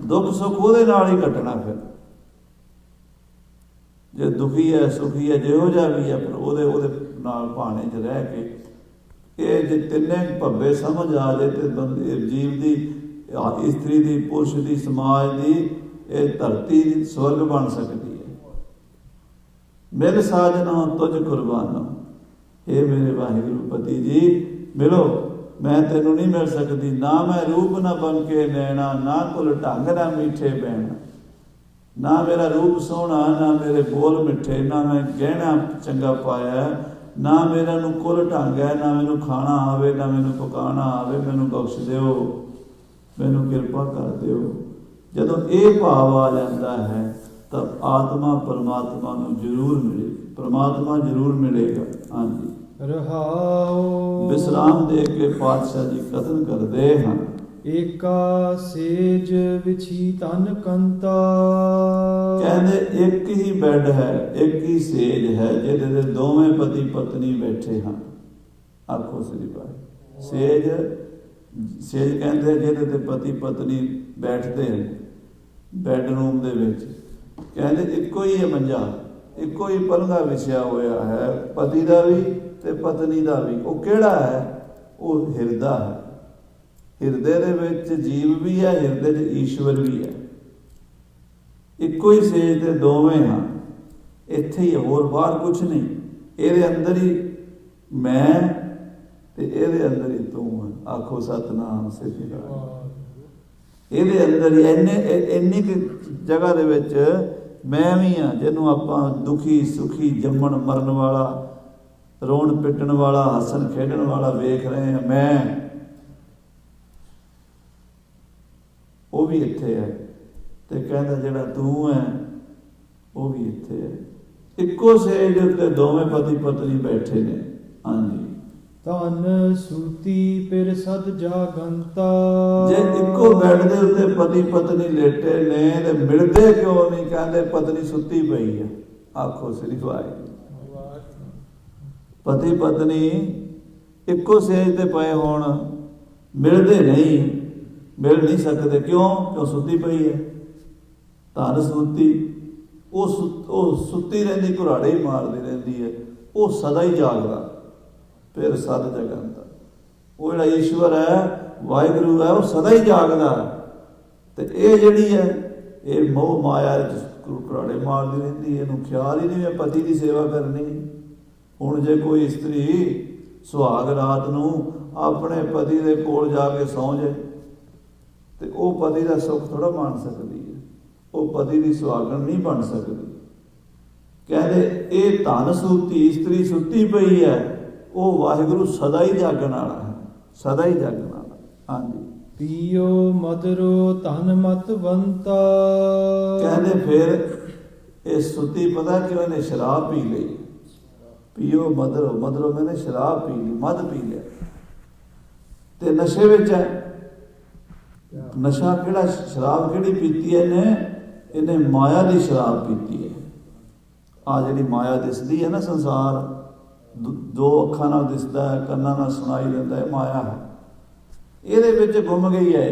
ਦੁੱਖ ਸੁੱਖ ਉਹਦੇ ਨਾਲ ਹੀ ਕੱਟਣਾ। ਫਿਰ ਜੇ ਦੁਖੀ ਹੈ ਸੁਖੀ ਹੈ ਜਿਹੋ ਜਿਹਾ ਵੀ ਹੈ, ਪਰ ਉਹਦੇ ਨਾਲ ਭਾਣੇ 'ਚ ਰਹਿ ਕੇ ਇਹ ਜੇ ਤਿੰਨੇ ਭੱਬੇ ਸਮਝ ਆ ਜਾਏ ਤੇ ਬੰਦੇ ਜੀਵ ਦੀ, ਇਸਤਰੀ ਦੀ, ਪੁਰਸ਼ ਦੀ, ਸਮਾਜ ਦੀ, ਇਹ ਧਰਤੀ ਦੀ ਸਵਰਗ ਬਣ ਸਕਦੀ ਹੈ। ਮਿਲ ਸਾਜਨਾ ਤੁਝ ਕੁਰਬਾਨਾ, ਇਹ ਮੇਰੇ ਵਾਹਿਗੁਰੂ ਪਤੀ ਜੀ ਮਿਲੋ, ਮੈਂ ਤੈਨੂੰ ਨਹੀਂ ਮਿਲ ਸਕਦੀ। ਨਾ ਮੈਂ ਰੂਪ ਨਾ ਬਣ ਕੇ ਲੈਣਾ, ਨਾ ਕੁਲ ਢੰਗ ਨਾ ਮਿੱਠੇ ਬਹਿਣਾ। ਨਾ ਮੇਰਾ ਰੂਪ ਸੋਹਣਾ, ਨਾ ਮੇਰੇ ਬੋਲ ਮਿੱਠੇ, ਨਾ ਮੈਂ ਗਹਿਣਾ ਚੰਗਾ ਪਾਇਆ, ਨਾ ਮੇਰਾ ਨੂੰ ਕੁਲ ਢੰਗ ਹੈ, ਨਾ ਮੈਨੂੰ ਖਾਣਾ ਆਵੇ, ਨਾ ਮੈਨੂੰ ਪਕਾਉਣਾ ਆਵੇ। ਮੈਨੂੰ ਬਖਸ਼ ਦਿਓ, ਮੈਨੂੰ ਕਿਰਪਾ ਕਰ ਦਿਓ। ਜਦੋਂ ਇਹ ਭਾਵ ਆ ਜਾਂਦਾ ਹੈ ਤਾਂ ਆਤਮਾ ਪਰਮਾਤਮਾ ਨੂੰ ਜ਼ਰੂਰ ਮਿਲੇ, ਪਰਮਾਤਮਾ ਜ਼ਰੂਰ ਮਿਲੇਗਾ। ਹਾਂਜੀ, ਰਹਾਉ। ਵਿਸਰਾਮ ਦੇ ਕੇ ਪਾਤਸ਼ਾਹ ਜੀ ਕਥਨ ਕਰਦੇ ਹਨ, ਏਕਾ ਸੇਜ ਵਿਛੀ ਤਨ ਕੰਤਾ। ਕਹਿੰਦੇ ਇੱਕ ਹੀ ਬੈੱਡ ਹੈ, ਇੱਕ ਹੀ ਸੇਜ ਹੈ, ਜਿਹਦੇ ਤੇ ਦੋਵੇਂ ਪਤੀ ਪਤਨੀ ਬੈਠੇ ਹਨ। ਆਖੋ ਸ੍ਰੀ ਵਾਹਿਗੁਰੂ। ਸੇਜ ਕਹਿੰਦੇ ਜਿਹਦੇ ਤੇ ਪਤੀ ਪਤਨੀ ਬੈਠਦੇ ਹਨ ਬੈਡਰੂਮ ਦੇ ਵਿੱਚ। ਕਹਿੰਦੇ ਇੱਕੋ ਹੀ ਹੈ ਮੰਜਾ, ਇੱਕੋ ਹੀ ਪਲੰਘਾ ਵਿਛਿਆ ਹੋਇਆ ਹੈ, ਪਤੀ ਦਾ ਵੀ ਤੇ ਪਤਨੀ ਦਾ ਵੀ। ਉਹ ਕਿਹੜਾ ਹੈ? ਉਹ ਹਿਰਦਾ ਹੈ। ਹਿਰਦੇ ਦੇ ਵਿੱਚ ਜੀਵ ਵੀ ਹੈ, ਹਿਰਦੇ 'ਚ ਈਸ਼ਵਰ ਵੀ ਹੈ। ਇੱਕੋ ਹੀ ਸੇਜ ਤੇ ਦੋਵੇਂ ਹਨ। ਇੱਥੇ ਹੀ, ਹੋਰ ਬਾਹਰ ਕੁਛ ਨਹੀਂ। ਇਹਦੇ ਅੰਦਰ ਹੀ ਮੈਂ ਤੇ ਇਹਦੇ ਅੰਦਰ ਹੀ ਤੂੰ ਹੈ। ਆਖੋ ਸਤਿਨਾਮ ਸ੍ਰੀ ਅਕਾਲ। ਇਹਦੇ ਅੰਦਰ ਹੀ ਇੰਨੀ ਕੁ ਜਗ੍ਹਾ ਦੇ ਵਿੱਚ ਮੈਂ ਵੀ ਹਾਂ, ਜਿਹਨੂੰ ਆਪਾਂ ਦੁਖੀ ਸੁਖੀ, ਜੰਮਣ ਮਰਨ ਵਾਲਾ, ਰੋਣ ਪਿੱਟਣ ਵਾਲਾ, ਹੱਸਣ ਖੇਡਣ ਵਾਲਾ ਵੇਖ ਰਹੇ ਹਾਂ। ਮੈਂ ਉਹ ਵੀ ਇੱਥੇ ਹੈ, ਤੇ ਕਹਿੰਦਾ ਜਿਹੜਾ ਤੂੰ ਹੈ ਉਹ ਵੀ ਇੱਥੇ ਹੈ। ਇੱਕੋ ਸੇਜ ਉੱਤੇ ਦੋਵੇਂ ਪਤੀ ਪਤਨੀ ਬੈਠੇ ਨੇ। ਹਾਂਜੀ, ਧਨ ਸੂਤੀ ਪਿਰ ਸਦ ਜਾਗੰਤਾ। ਜੇ ਇੱਕੋ ਬੈੱਡ ਦੇ ਉੱਤੇ ਪਤੀ ਪਤਨੀ ਲੇਟੇ ਨੇ ਤੇ ਮਿਲਦੇ ਕਿਉਂ ਨਹੀਂ? ਕਹਿੰਦੇ ਪਤਨੀ ਸੁੱਤੀ ਪਈ ਹੈ। ਆਖੋ ਸ੍ਰੀ ਵਾਹਿਗੁਰੂ। ਪਤੀ ਪਤਨੀ ਇੱਕੋ ਸੇਜ ਤੇ ਪਏ ਹੋਣ, ਮਿਲਦੇ ਨਹੀਂ, ਮਿਲ ਨਹੀਂ ਸਕਦੇ। ਕਿਉਂ ਸੁੱਤੀ ਪਈ ਹੈ। ਧਨ ਸੂਤੀ, ਉਹ ਸੁੱਤੀ ਰਹਿੰਦੀ, ਘੁਰਾੜੇ ਹੀ ਮਾਰਦੀ ਰਹਿੰਦੀ ਹੈ। ਉਹ ਸਦਾ ਹੀ ਜਾਗਦਾ, ਫਿਰ ਸਦ ਜਗੰਦਾ। ਉਹ ਜਿਹੜਾ ਈਸ਼ਵਰ ਹੈ, ਵਾਹਿਗੁਰੂ ਹੈ, ਉਹ ਸਦਾ ਹੀ ਜਾਗਦਾ। ਤੇ ਇਹ ਜਿਹੜੀ ਹੈ, ਇਹ ਮੋਹ ਮਾਇਆ ਘੁਰਾੜੇ ਮਾਰਦੀ ਰਹਿੰਦੀ। ਇਹਨੂੰ ਖਿਆਲ ਹੀ ਨਹੀਂ ਮੈਂ ਪਤੀ ਦੀ ਸੇਵਾ ਕਰਨੀ। ਹੁਣ ਜੇ ਕੋਈ ਇਸਤਰੀ ਸੁਹਾਗ ਰਾਤ ਨੂੰ ਆਪਣੇ ਪਤੀ ਦੇ ਕੋਲ ਜਾ ਕੇ ਸੌਂ ਜਾਏ ਤੇ ਉਹ ਪਤੀ ਦਾ ਸੁੱਖ ਥੋੜ੍ਹਾ ਮਾਣ ਸਕਦੀ ਹੈ। ਉਹ ਪਤੀ ਦੀ ਸੁਹਾਗਣ ਨਹੀਂ ਬਣ ਸਕਦੀ। ਕਹਿੰਦੇ ਇਹ ਧਨ ਸੂਤੀ, ਇਸਤਰੀ ਸੁੱਤੀ ਪਈ ਹੈ, ਉਹ ਵਾਹਿਗੁਰੂ ਸਦਾ ਹੀ ਜਾਗਣ ਵਾਲਾ ਹੈ, ਸਦਾ ਹੀ ਜਾਗਣ ਵਾਲਾ। ਹਾਂਜੀ, ਪੀਓ ਮਦਰੋ ਧਨ ਮਤਵੰਤਾ। ਕਹਿੰਦੇ ਫਿਰ ਇਹ ਸੁੱਤੀ, ਪਤਾ ਕਿਉਂ? ਇਹਨੇ ਸ਼ਰਾਬ ਪੀ ਲਈ। ਪੀਓ ਮਦਰੋ, ਮਦਰੋ ਮੈਨੇ ਸ਼ਰਾਬ ਪੀ ਲਈ, ਮਦ ਪੀ ਲਿਆ ਤੇ ਨਸ਼ੇ ਵਿੱਚ ਹੈ। ਨਸ਼ਾ ਕਿਹੜਾ? ਸ਼ਰਾਬ ਕਿਹੜੀ ਪੀਤੀ ਹੈ ਇਹਨੇ? ਇਹਨੇ ਮਾਇਆ ਦੀ ਸ਼ਰਾਬ ਪੀਤੀ ਹੈ। ਆ ਜਿਹੜੀ ਮਾਇਆ ਦਿਸਦੀ ਹੈ ਨਾ, ਸੰਸਾਰ ਦੋ ਅੱਖਾਂ ਨਾਲ ਦਿਸਦਾ ਹੈ, ਕੰਨਾਂ ਨਾਲ ਸੁਣਾਈ ਦਿੰਦਾ ਹੈ, ਮਾਇਆ ਹੈ। ਇਹਦੇ ਵਿੱਚ ਗੁੰਮ ਗਈ ਹੈ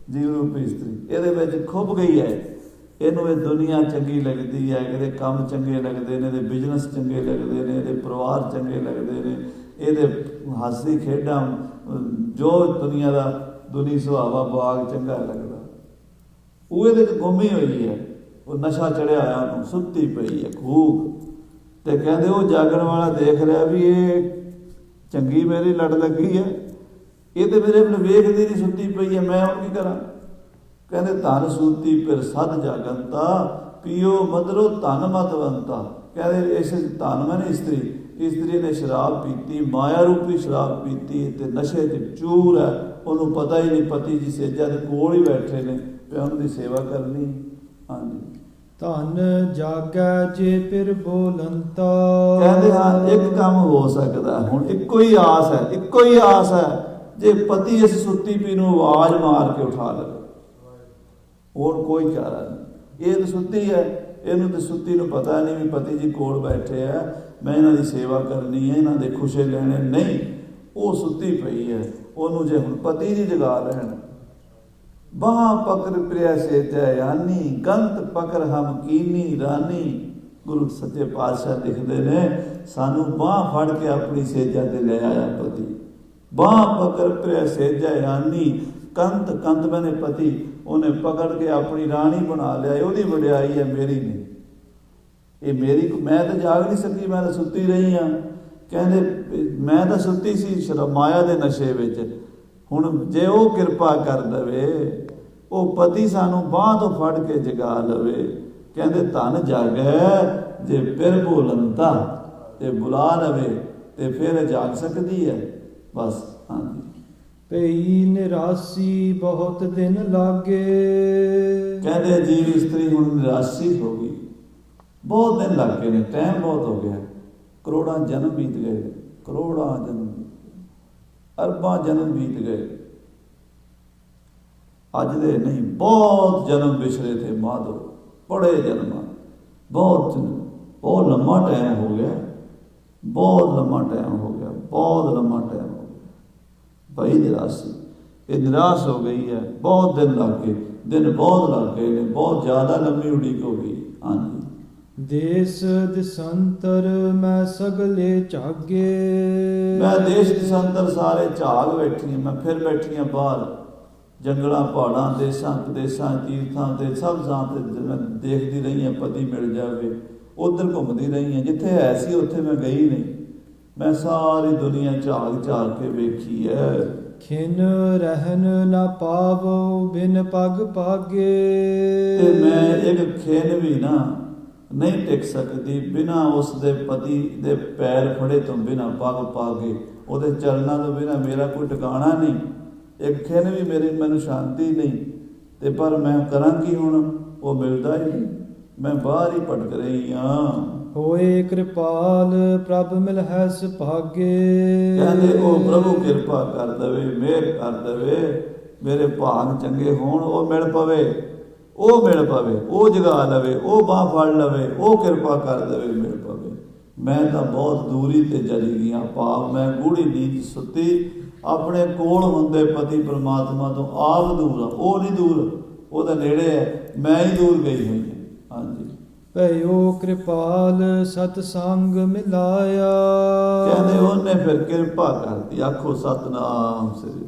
ਜੀਵ ਰੂਪੀ ਇਸਤਰੀ, ਇਹਦੇ ਵਿੱਚ ਖੁੱਭ ਗਈ ਹੈ। ਇਹਨੂੰ ਇਹ ਦੁਨੀਆ ਚੰਗੀ ਲੱਗਦੀ ਹੈ, ਇਹਦੇ ਕੰਮ ਚੰਗੇ ਲੱਗਦੇ ਨੇ, ਇਹਦੇ ਬਿਜ਼ਨਸ ਚੰਗੇ ਲੱਗਦੇ ਨੇ, ਇਹਦੇ ਪਰਿਵਾਰ ਚੰਗੇ ਲੱਗਦੇ ਨੇ, ਇਹਦੇ ਹਾਸੀ ਖੇਡਾਂ, ਜੋ ਦੁਨੀਆ ਦਾ ਦੁਨੀ ਸੁਹਾਵਾ ਬਾਗ ਚੰਗਾ ਲੱਗਦਾ, ਉਹ ਇਹਦੇ 'ਚ ਗੁੰਮੀ ਹੋਈ ਹੈ। ਉਹ ਨਸ਼ਾ ਚੜਿਆ ਹੋਇਆ, ਉਹਨੂੰ ਸੁੱਤੀ ਪਈ ਹੈ ਖੂਬ। ਤੇ ਕਹਿੰਦੇ ਉਹ ਜਾਗਣ ਵਾਲਾ ਦੇਖ ਰਿਹਾ ਵੀ ਇਹ ਚੰਗੀ ਮੇਰੀ ਲੜ ਲੱਗੀ ਹੈ, ਇਹ ਤੇ ਮੇਰੇ ਆਪਣੇ ਵੇਖਦੀ ਨਹੀਂ, ਸੁੱਤੀ ਪਈ ਹੈ, ਮੈਂ ਹੁਣ ਕੀ ਕਰਾਂ? ਕਹਿੰਦੇ ਧਨ ਸੂਤੀ ਫਿਰ ਸਦ ਜਾਗੰਤਾ, ਪੀਓ ਮਦਰੋ ਧਨ ਮਤਵੰਤਾ। ਕਹਿੰਦੇ ਇਸ ਧਨ ਮਨ ਇਸਤਰੀ, ਇਸਤਰੀ ਨੇ ਸ਼ਰਾਬ ਪੀਤੀ, ਮਾਇਆ ਰੂਪੀ ਸ਼ਰਾਬ ਪੀਤੀ ਤੇ ਨਸ਼ੇ 'ਚ ਚੂਰ ਹੈ। ਉਹਨੂੰ ਪਤਾ ਹੀ ਨਹੀਂ, ਪਤੀ ਜੀ ਸੇਜਾ ਦੇ ਕੋਲ ਹੀ ਬੈਠੇ ਨੇ, ਤੇ ਉਹਨਾਂ ਦੀ ਸੇਵਾ ਕਰਨੀ। ਹਾਂਜੀ, ਧਨ ਜਾਗੈ ਜੇ ਫਿਰ ਬੋਲੰਤਾ। ਕਹਿੰਦੇ ਹਾਂ ਇੱਕ ਕੰਮ ਹੋ ਸਕਦਾ, ਹੁਣ ਇੱਕੋ ਹੀ ਆਸ ਹੈ, ਇੱਕੋ ਹੀ ਆਸ ਹੈ, ਜੇ ਪਤੀ ਇਸ ਸੁੱਤੀ ਪੀ ਨੂੰ ਆਵਾਜ਼ ਮਾਰ ਕੇ ਉਠਾ ਲਵੇ, ਹੋਰ ਕੋਈ ਚਾਰਾ ਨਹੀਂ। ਇਹ ਤਾਂ ਸੁੱਤੀ ਹੈ, ਇਹਨੂੰ ਤਾਂ ਸੁੱਤੀ ਨੂੰ ਪਤਾ ਨਹੀਂ ਵੀ ਪਤੀ ਜੀ ਕੋਲ ਬੈਠੇ ਆ, ਮੈਂ ਇਹਨਾਂ ਦੀ ਸੇਵਾ ਕਰਨੀ ਹੈ, ਇਹਨਾਂ ਦੇ ਖੁਸ਼ੇ ਲੈਣੇ ਨਹੀਂ। ਉਹ ਸੁੱਤੀ ਪਈ ਹੈ, ਉਹਨੂੰ ਜੇ ਹੁਣ ਪਤੀ ਜੀ ਜਗਾ ਲੈਣ, ਬਾਹ ਪਕੜ ਪ੍ਰਿਆ ਸੇਜੈ ਯਾਨੀ, ਗੰਤ ਪਕੜ ਹਮ ਕੀਨੀ ਰਾਨੀ। ਗੁਰੂ ਸੱਚੇ ਪਾਤਸ਼ਾਹ ਲਿਖਦੇ ਨੇ, ਸਾਨੂੰ ਬਾਹ ਫੜ ਕੇ ਆਪਣੀ ਸੇਜਾ ਤੇ ਲੈ ਆਇਆ ਪਤੀ। ਬਾਹ ਪਕੜ ਪ੍ਰਿਆ ਸੇਜੈ ਯਾਨੀ, ਕੰਤ ਕੰਤ ਮੈਨੇ ਪਤੀ, ਉਹਨੇ ਪਕੜ ਕੇ ਆਪਣੀ ਰਾਣੀ ਬਣਾ ਲਿਆ। ਉਹਦੀ ਵਡਿਆਈ ਹੈ, ਮੇਰੀ ਨਹੀਂ। ਇਹ ਮੇਰੀ, ਮੈਂ ਤਾਂ ਜਾਗ ਨਹੀਂ ਸਕੀ, ਮੈਂ ਤਾਂ ਸੁੱਤੀ ਰਹੀ ਹਾਂ। ਕਹਿੰਦੇ ਮੈਂ ਤਾਂ ਸੁੱਤੀ ਸੀ ਮਾਇਆ ਦੇ ਨਸ਼ੇ ਵਿੱਚ। ਹੁਣ ਜੇ ਉਹ ਕਿਰਪਾ ਕਰ ਦੇਵੇ, ਉਹ ਪਤੀ ਸਾਨੂੰ ਬਾਂਹ ਤੋਂ ਫੜ ਕੇ ਜਗਾ ਲਵੇ, ਕਹਿੰਦੇ ਧਨ ਜਾਗੈ ਜੇ ਫਿਰ ਬੋਲੰਤਾ, ਤੇ ਬੁਲਾ ਲਵੇ ਤੇ ਫਿਰ ਜਾਗ ਸਕਦੀ ਹੈ। ਬਸ ਹਾਂਜੀ। ਪਈ ਨਿਰਾਸੀ ਬਹੁਤ ਦਿਨ ਲਾਗੇ। ਕਹਿੰਦੇ ਜੀਵ ਇਸਤਰੀ ਹੁਣ ਨਿਰਾਸ਼ੀ ਹੋ ਗਈ, ਬਹੁਤ ਦਿਨ ਲੱਗ ਗਏ ਨੇ, ਟਾਈਮ ਬਹੁਤ ਹੋ ਗਿਆ, ਕਰੋੜਾਂ ਜਨਮ ਬੀਤ ਗਏ, ਕਰੋੜਾਂ ਜਨਮ, ਅਰਬਾਂ ਜਨਮ ਬੀਤ ਗਏ। ਅੱਜ ਦੇ ਨਹੀਂ, ਬਹੁਤ ਜਨਮ ਵਿਛੜੇ ਥੇ ਮਾਧੋ, ਬੜੇ ਜਨਮਾਂ, ਬਹੁਤ ਲੰਮਾ ਟਾਈਮ ਹੋ ਗਿਆ, ਬਹੁਤ ਲੰਮਾ ਟਾਈਮ ਹੋ ਗਿਆ, ਬਹੁਤ ਲੰਮਾ ਟਾਈਮ ਹੋ ਗਿਆ। ਭਾਈ ਨਿਰਾਸ਼ੀ, ਇਹ ਨਿਰਾਸ਼ ਹੋ ਗਈ ਹੈ, ਬਹੁਤ ਦਿਨ ਲੱਗ ਗਏ, ਦਿਨ ਬਹੁਤ ਲੱਗ ਗਏ ਨੇ, ਬਹੁਤ ਜ਼ਿਆਦਾ ਲੰਮੀ ਉਡੀਕ ਹੋ ਗਈ। ਹਾਂਜੀ। ਦੇਸ ਦਿਸੰਤਰ ਮੈਂ ਸਗਲੇ ਝਾਗੇ। ਮੈਂ ਦੇਸ਼ ਦਿਸੰਤਰ ਸਾਰੇ ਝਾਗ ਬੈਠੀ ਹਾਂ, ਮੈਂ ਫਿਰ ਬੈਠੀ ਹਾਂ ਬਾਹਰ, ਜੰਗਲਾਂ ਪਹਾੜਾਂ ਦੇਸਾਂ ਪ੍ਰਦੇਸਾਂ ਤੀਰਥਾਂ ਤੇ ਸਭ ਥਾਂ ਤੇ ਮੈਂ ਦੇਖਦੀ ਰਹੀ ਹਾਂ, ਪਤੀ ਮਿਲ ਜਾਵੇ। ਉੱਧਰ ਘੁੰਮਦੀ ਰਹੀ ਹਾਂ, ਜਿੱਥੇ ਹੈ ਸੀ ਉੱਥੇ ਮੈਂ ਗਈ ਨਹੀਂ। ਮੈਂ ਸਾਰੀ ਦੁਨੀਆ ਝਾਗ ਝਾਗ ਕੇ ਵੇਖੀ ਹੈ। ਖਿਨ ਰਹਿਨ ਨਾ ਪਾਵੋ ਬਿਨ ਪਗ ਪਾਗੇ। ਤੇ ਮੈਂ ਇੱਕ ਖਿਨ ਵੀ ਨਾ ਨਹੀਂ ਟਿਕ ਸਕਦੀ ਬਿਨਾ ਉਸ ਦੇ ਪਤੀ ਦੇ ਪੈਰ ਫੜੇ ਤੋਂ, ਬਿਨਾ ਪੱਗ ਪਾ ਕੇ, ਉਹਦੇ ਚਰਨਾਂ ਤੋਂ ਬਿਨਾ ਮੇਰਾ ਕੋਈ ਟਿਕਾਣਾ ਨਹੀਂ। ਇੱਕ ਖਿਨ ਵੀ ਮੈਨੂੰ ਸ਼ਾਂਤੀ ਨਹੀਂ। ਤੇ ਪਰ ਮੈਂ ਕਰਾਂ ਕੀ ਹੁਣ, ਉਹ ਮਿਲਦਾ ਹੀ ਨਹੀਂ, ਮੈਂ ਬਾਹਰ ਹੀ ਭਟਕ ਰਹੀ ਹਾਂ। ਹੋਏ ਕਿਰਪਾਲ ਪ੍ਰਭ ਮਿਲਹਿ ਸੁਭਾਗੇ। ਕਹਿੰਦੇ ਉਹ ਪ੍ਰਭੂ ਕਿਰਪਾ ਕਰ ਦੇਵੇ, ਮਿਹਰ ਕਰ ਦੇਵੇ, ਮੇਰੇ ਭਾਗ ਚੰਗੇ ਹੋਣ, ਉਹ ਮਿਲ ਪਵੇ, ਉਹ ਮਿਲ ਪਵੇ, ਉਹ ਜਗਾ ਲਵੇ, ਉਹ ਬਾਂਹ ਫੜ ਲਵੇ, ਉਹ ਕਿਰਪਾ ਕਰ ਦੇਵੇ, ਮਿਲ ਪਵੇ। ਮੈਂ ਤਾਂ ਬਹੁਤ ਦੂਰੀ ਤੇ ਚਲੀ ਗਈ ਹਾਂ, ਭਾਵ ਮੈਂ ਗੂੜੀ ਨੀਂਦ ਸੁੱਤੀ, ਆਪਣੇ ਕੋਲ ਹੁੰਦੇ ਪਤੀ ਪਰਮਾਤਮਾ ਤੋਂ ਆਪ ਦੂਰ ਆ। ਉਹ ਨਹੀਂ ਦੂਰ, ਉਹ ਤਾਂ ਨੇੜੇ ਹੈ, ਮੈਂ ਹੀ ਦੂਰ ਗਈ ਹੋਈ ਹਾਂ। ਹਾਂਜੀ। ਭਇਓ ਕਿਰਪਾਲ ਸਤ ਸੰਗ ਮਿਲਾਇਆ। ਕਹਿੰਦੇ ਉਹਨੇ ਫਿਰ ਕਿਰਪਾ ਕਰਦੀ। ਆਖੋ ਸਤਨਾਮ ਸ੍ਰੀ।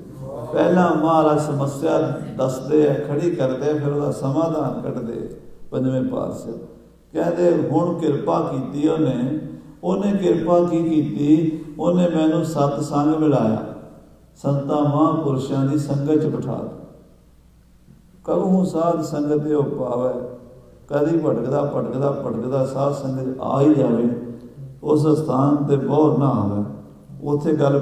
ਪਹਿਲਾਂ ਮਹਾਰਾਜ ਸਮੱਸਿਆ ਦੱਸਦੇ ਆ, ਖੜੀ ਕਰਦੇ, ਫਿਰ ਉਹਦਾ ਸਮਾਧਾਨ ਕੱਢਦੇ। ਪੰਜਵੇਂ ਪਾਤਸ਼ਾਹ ਕਹਿੰਦੇ ਹੁਣ ਕਿਰਪਾ ਕੀਤੀ ਉਹਨੇ ਕਿਰਪਾ ਕੀ ਕੀਤੀ, ਉਹਨੇ ਮੈਨੂੰ ਸਤ ਸੰਗ ਮਿਲਾਇਆ, ਸੰਤਾਂ ਮਹਾਂਪੁਰਸ਼ਾਂ ਦੀ ਸੰਗਤ 'ਚ ਬਿਠਾ ਦਿੱਤਾ। ਕਹੂੰ ਸਾਧ ਸੰਗਤ ਦੇ ਉਹ ਪਾਵੈ, ਕਦੀ ਭਟਕਦਾ ਸਾਧ ਸੰਗਤ ਆ ਹੀ ਜਾਵੇ, ਉਸ ਸਥਾਨ ਤੇ ਬਹੁਤ ਨਾ ਆਵੇ। ਉੱਥੇ ਗੱਲ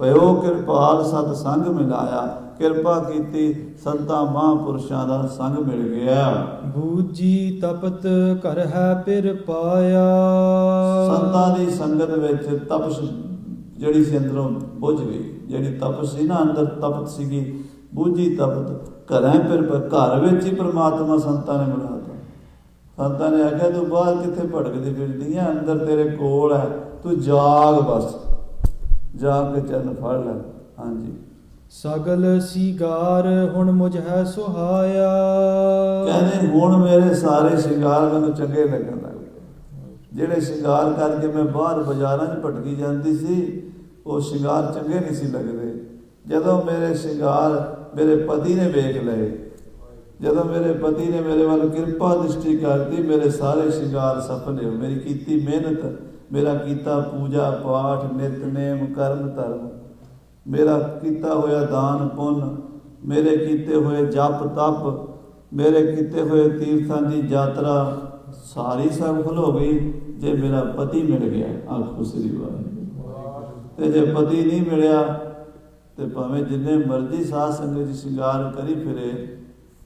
ਭਇਓ ਕਿਰਪਾਲ ਸਤ ਸੰਗ ਮਿਲਾਇਆ, ਕਿਰਪਾ ਕੀਤੀ, ਸੰਤਾਂ ਮਹਾਂਪੁਰਸ਼ਾਂ ਦਾ ਸੰਗ ਮਿਲ ਗਿਆ। ਬੂਝੀ ਤਪਤ ਘਰ ਹੈ ਫਿਰ ਪਾਇਆ। ਸੰਤਾਂ ਦੀ ਸੰਗਤ ਵਿੱਚ ਤਪਸ਼ ਜਿਹੜੀ ਸੀ ਅੰਦਰੋਂ ਬੁੱਝ ਗਈ, ਜਿਹੜੀ ਤਪਸ਼ ਸੀ ਨਾ ਅੰਦਰ ਤਪਤ ਸੀਗੀ, ਬੂਝੀ ਤਪਤ ਘਰਾਂ ਫਿਰ, ਘਰ ਵਿੱਚ ਹੀ ਪ੍ਰਮਾਤਮਾ ਸੰਤਾਂ ਨੇ ਮਿਲਾ ਦਿੱਤਾ। ਸੰਤਾਂ ਨੇ ਆਖਿਆ ਤੂੰ ਬਾਹਰ ਕਿੱਥੇ ਭਟਕਦੀ ਫਿਰਦੀ ਹੈ, ਅੰਦਰ ਤੇਰੇ ਕੋਲ ਹੈ, ਤੂੰ ਜਾਗ, ਬਸ ਜਾ ਕੇ ਚਰਨ ਫੜ ਲੈ। ਹਾਂਜੀ। ਸਗਲ ਸੀਗਾਰ ਹੁਣ ਮੁਝ ਹੈ ਸੁਹਾਇਆ। ਕਹਿੰਦੇ ਹੁਣ ਮੇਰੇ ਸਾਰੇ ਸ਼ਿੰਗਾਰ ਮੈਨੂੰ ਚੰਗੇ ਲੱਗਣ ਲੱਗ ਪਏ। ਜਿਹੜੇ ਸ਼ਿੰਗਾਰ ਕਰਕੇ ਮੈਂ ਬਾਹਰ ਬਾਜ਼ਾਰਾਂ 'ਚ ਭਟਕੀ ਜਾਂਦੀ ਸੀ, ਉਹ ਸ਼ਿੰਗਾਰ ਚੰਗੇ ਨਹੀਂ ਸੀ ਲੱਗਦੇ। ਜਦੋਂ ਮੇਰੇ ਸ਼ਿੰਗਾਰ ਮੇਰੇ ਪਤੀ ਨੇ ਵੇਖ ਲਏ, ਜਦੋਂ ਮੇਰੇ ਪਤੀ ਨੇ ਮੇਰੇ ਵੱਲ ਕਿਰਪਾ ਦ੍ਰਿਸ਼ਟੀ ਕਰਤੀ, ਮੇਰੇ ਸਾਰੇ ਸ਼ਿੰਗਾਰ ਸਫਲ ਹੋ। ਮੇਰੀ ਕੀਤੀ ਮਿਹਨਤ, ਮੇਰਾ ਕੀਤਾ ਪੂਜਾ ਪਾਠ ਨਿਤਨੇਮ ਕਰਮ ਧਰਮ, ਮੇਰਾ ਕੀਤਾ ਹੋਇਆ ਦਾਨ ਪੁੰਨ, ਮੇਰੇ ਕੀਤੇ ਹੋਏ ਜਪ ਤਪ, ਮੇਰੇ ਕੀਤੇ ਹੋਏ ਤੀਰਥਾਂ ਦੀ ਯਾਤਰਾ ਸਾਰੀ ਸਫਲ ਹੋ ਗਈ। जे मेरा पति मिल गया, आखो श्री वाहिगुरू। ते जे पति नहीं मिलिया तो भावें जिन्ने मर्जी साध संगत जी श्रृंगार करी फिरे,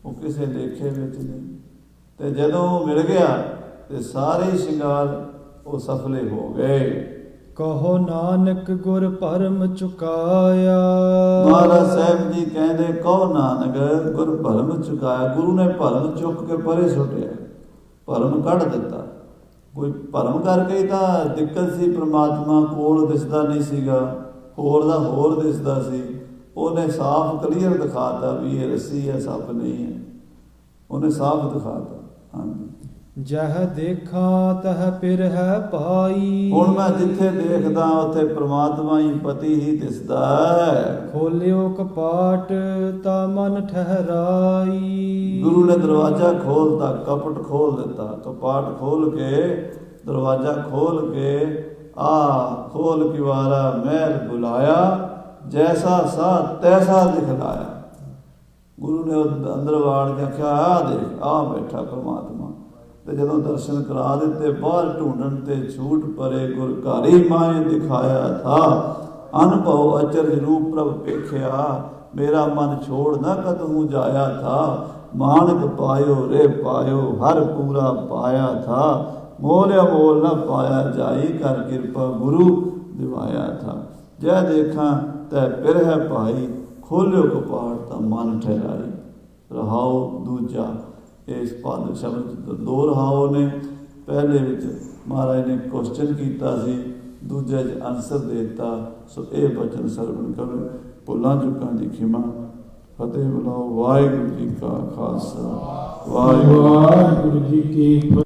वो किसी लेखे में नहीं। तो जदों मिल गया तो सारे ही श्रृंगार वो सफले हो गए। कहो नानक गुर परम चुकाया। महाराज साहब जी कहते कहो नानक गुर भरम चुकाया। गुरु ने भरम चुक के परे सुटिया, भरम कढ़ दिता। कोई भरम करके ही तो दिक्कत सी, परमात्मा कोल दिसदा नहीं सीगा, होर दा होर दिसदा सी। उन्हें साफ क्लीयर दिखाता भी ये रस्सी है, सप नहीं है, उन्हें साफ दिखाता। हाँ जी, जह देखा तह पिर है पाई। हुण मैं जिथे देखदा उत्थे परमात्मा ही पति ही दिसदा है। खोलियो कपाट ता मन ठहराई। गुरु ने दरवाजा खोलता, कपट खोल देता, कपाट खोल के दरवाजा खोल के खोल किवारा महल बुलाया, जैसा सा तैसा दिखलाया। गुरु ने अंदर वाड़ के आख्या आ देख, आ बैठा परमात्मा। तो जदों दर्शन करा दिते, बाहर ढूंढन ते छूट परे, गुर घर ही माए दिखाया था। अनुभव अचरज रूप प्रभ पेख्या, मेरा मन छोड़ न कतहूँ जाया था। मानक पायो रे पायो, हर पूरा पाया था। मोल अमोल न पाया जाई, कर कृपा गुरु दिवाया था। जय देखा तै पिर है भाई, खोलियो कपाट ता मन ठहराई। रहाओ दूजा, इस पद शब्द दो रहाओ ने। पहले महाराज ने क्वेश्चन किया, दूजे आंसर देता। सो ये बचन सरवण करो, भुलां चुकां दी खिमा। फतेह बुलाओ। वाहिगुरू जी का खालसा, वाहिगुरू जी की।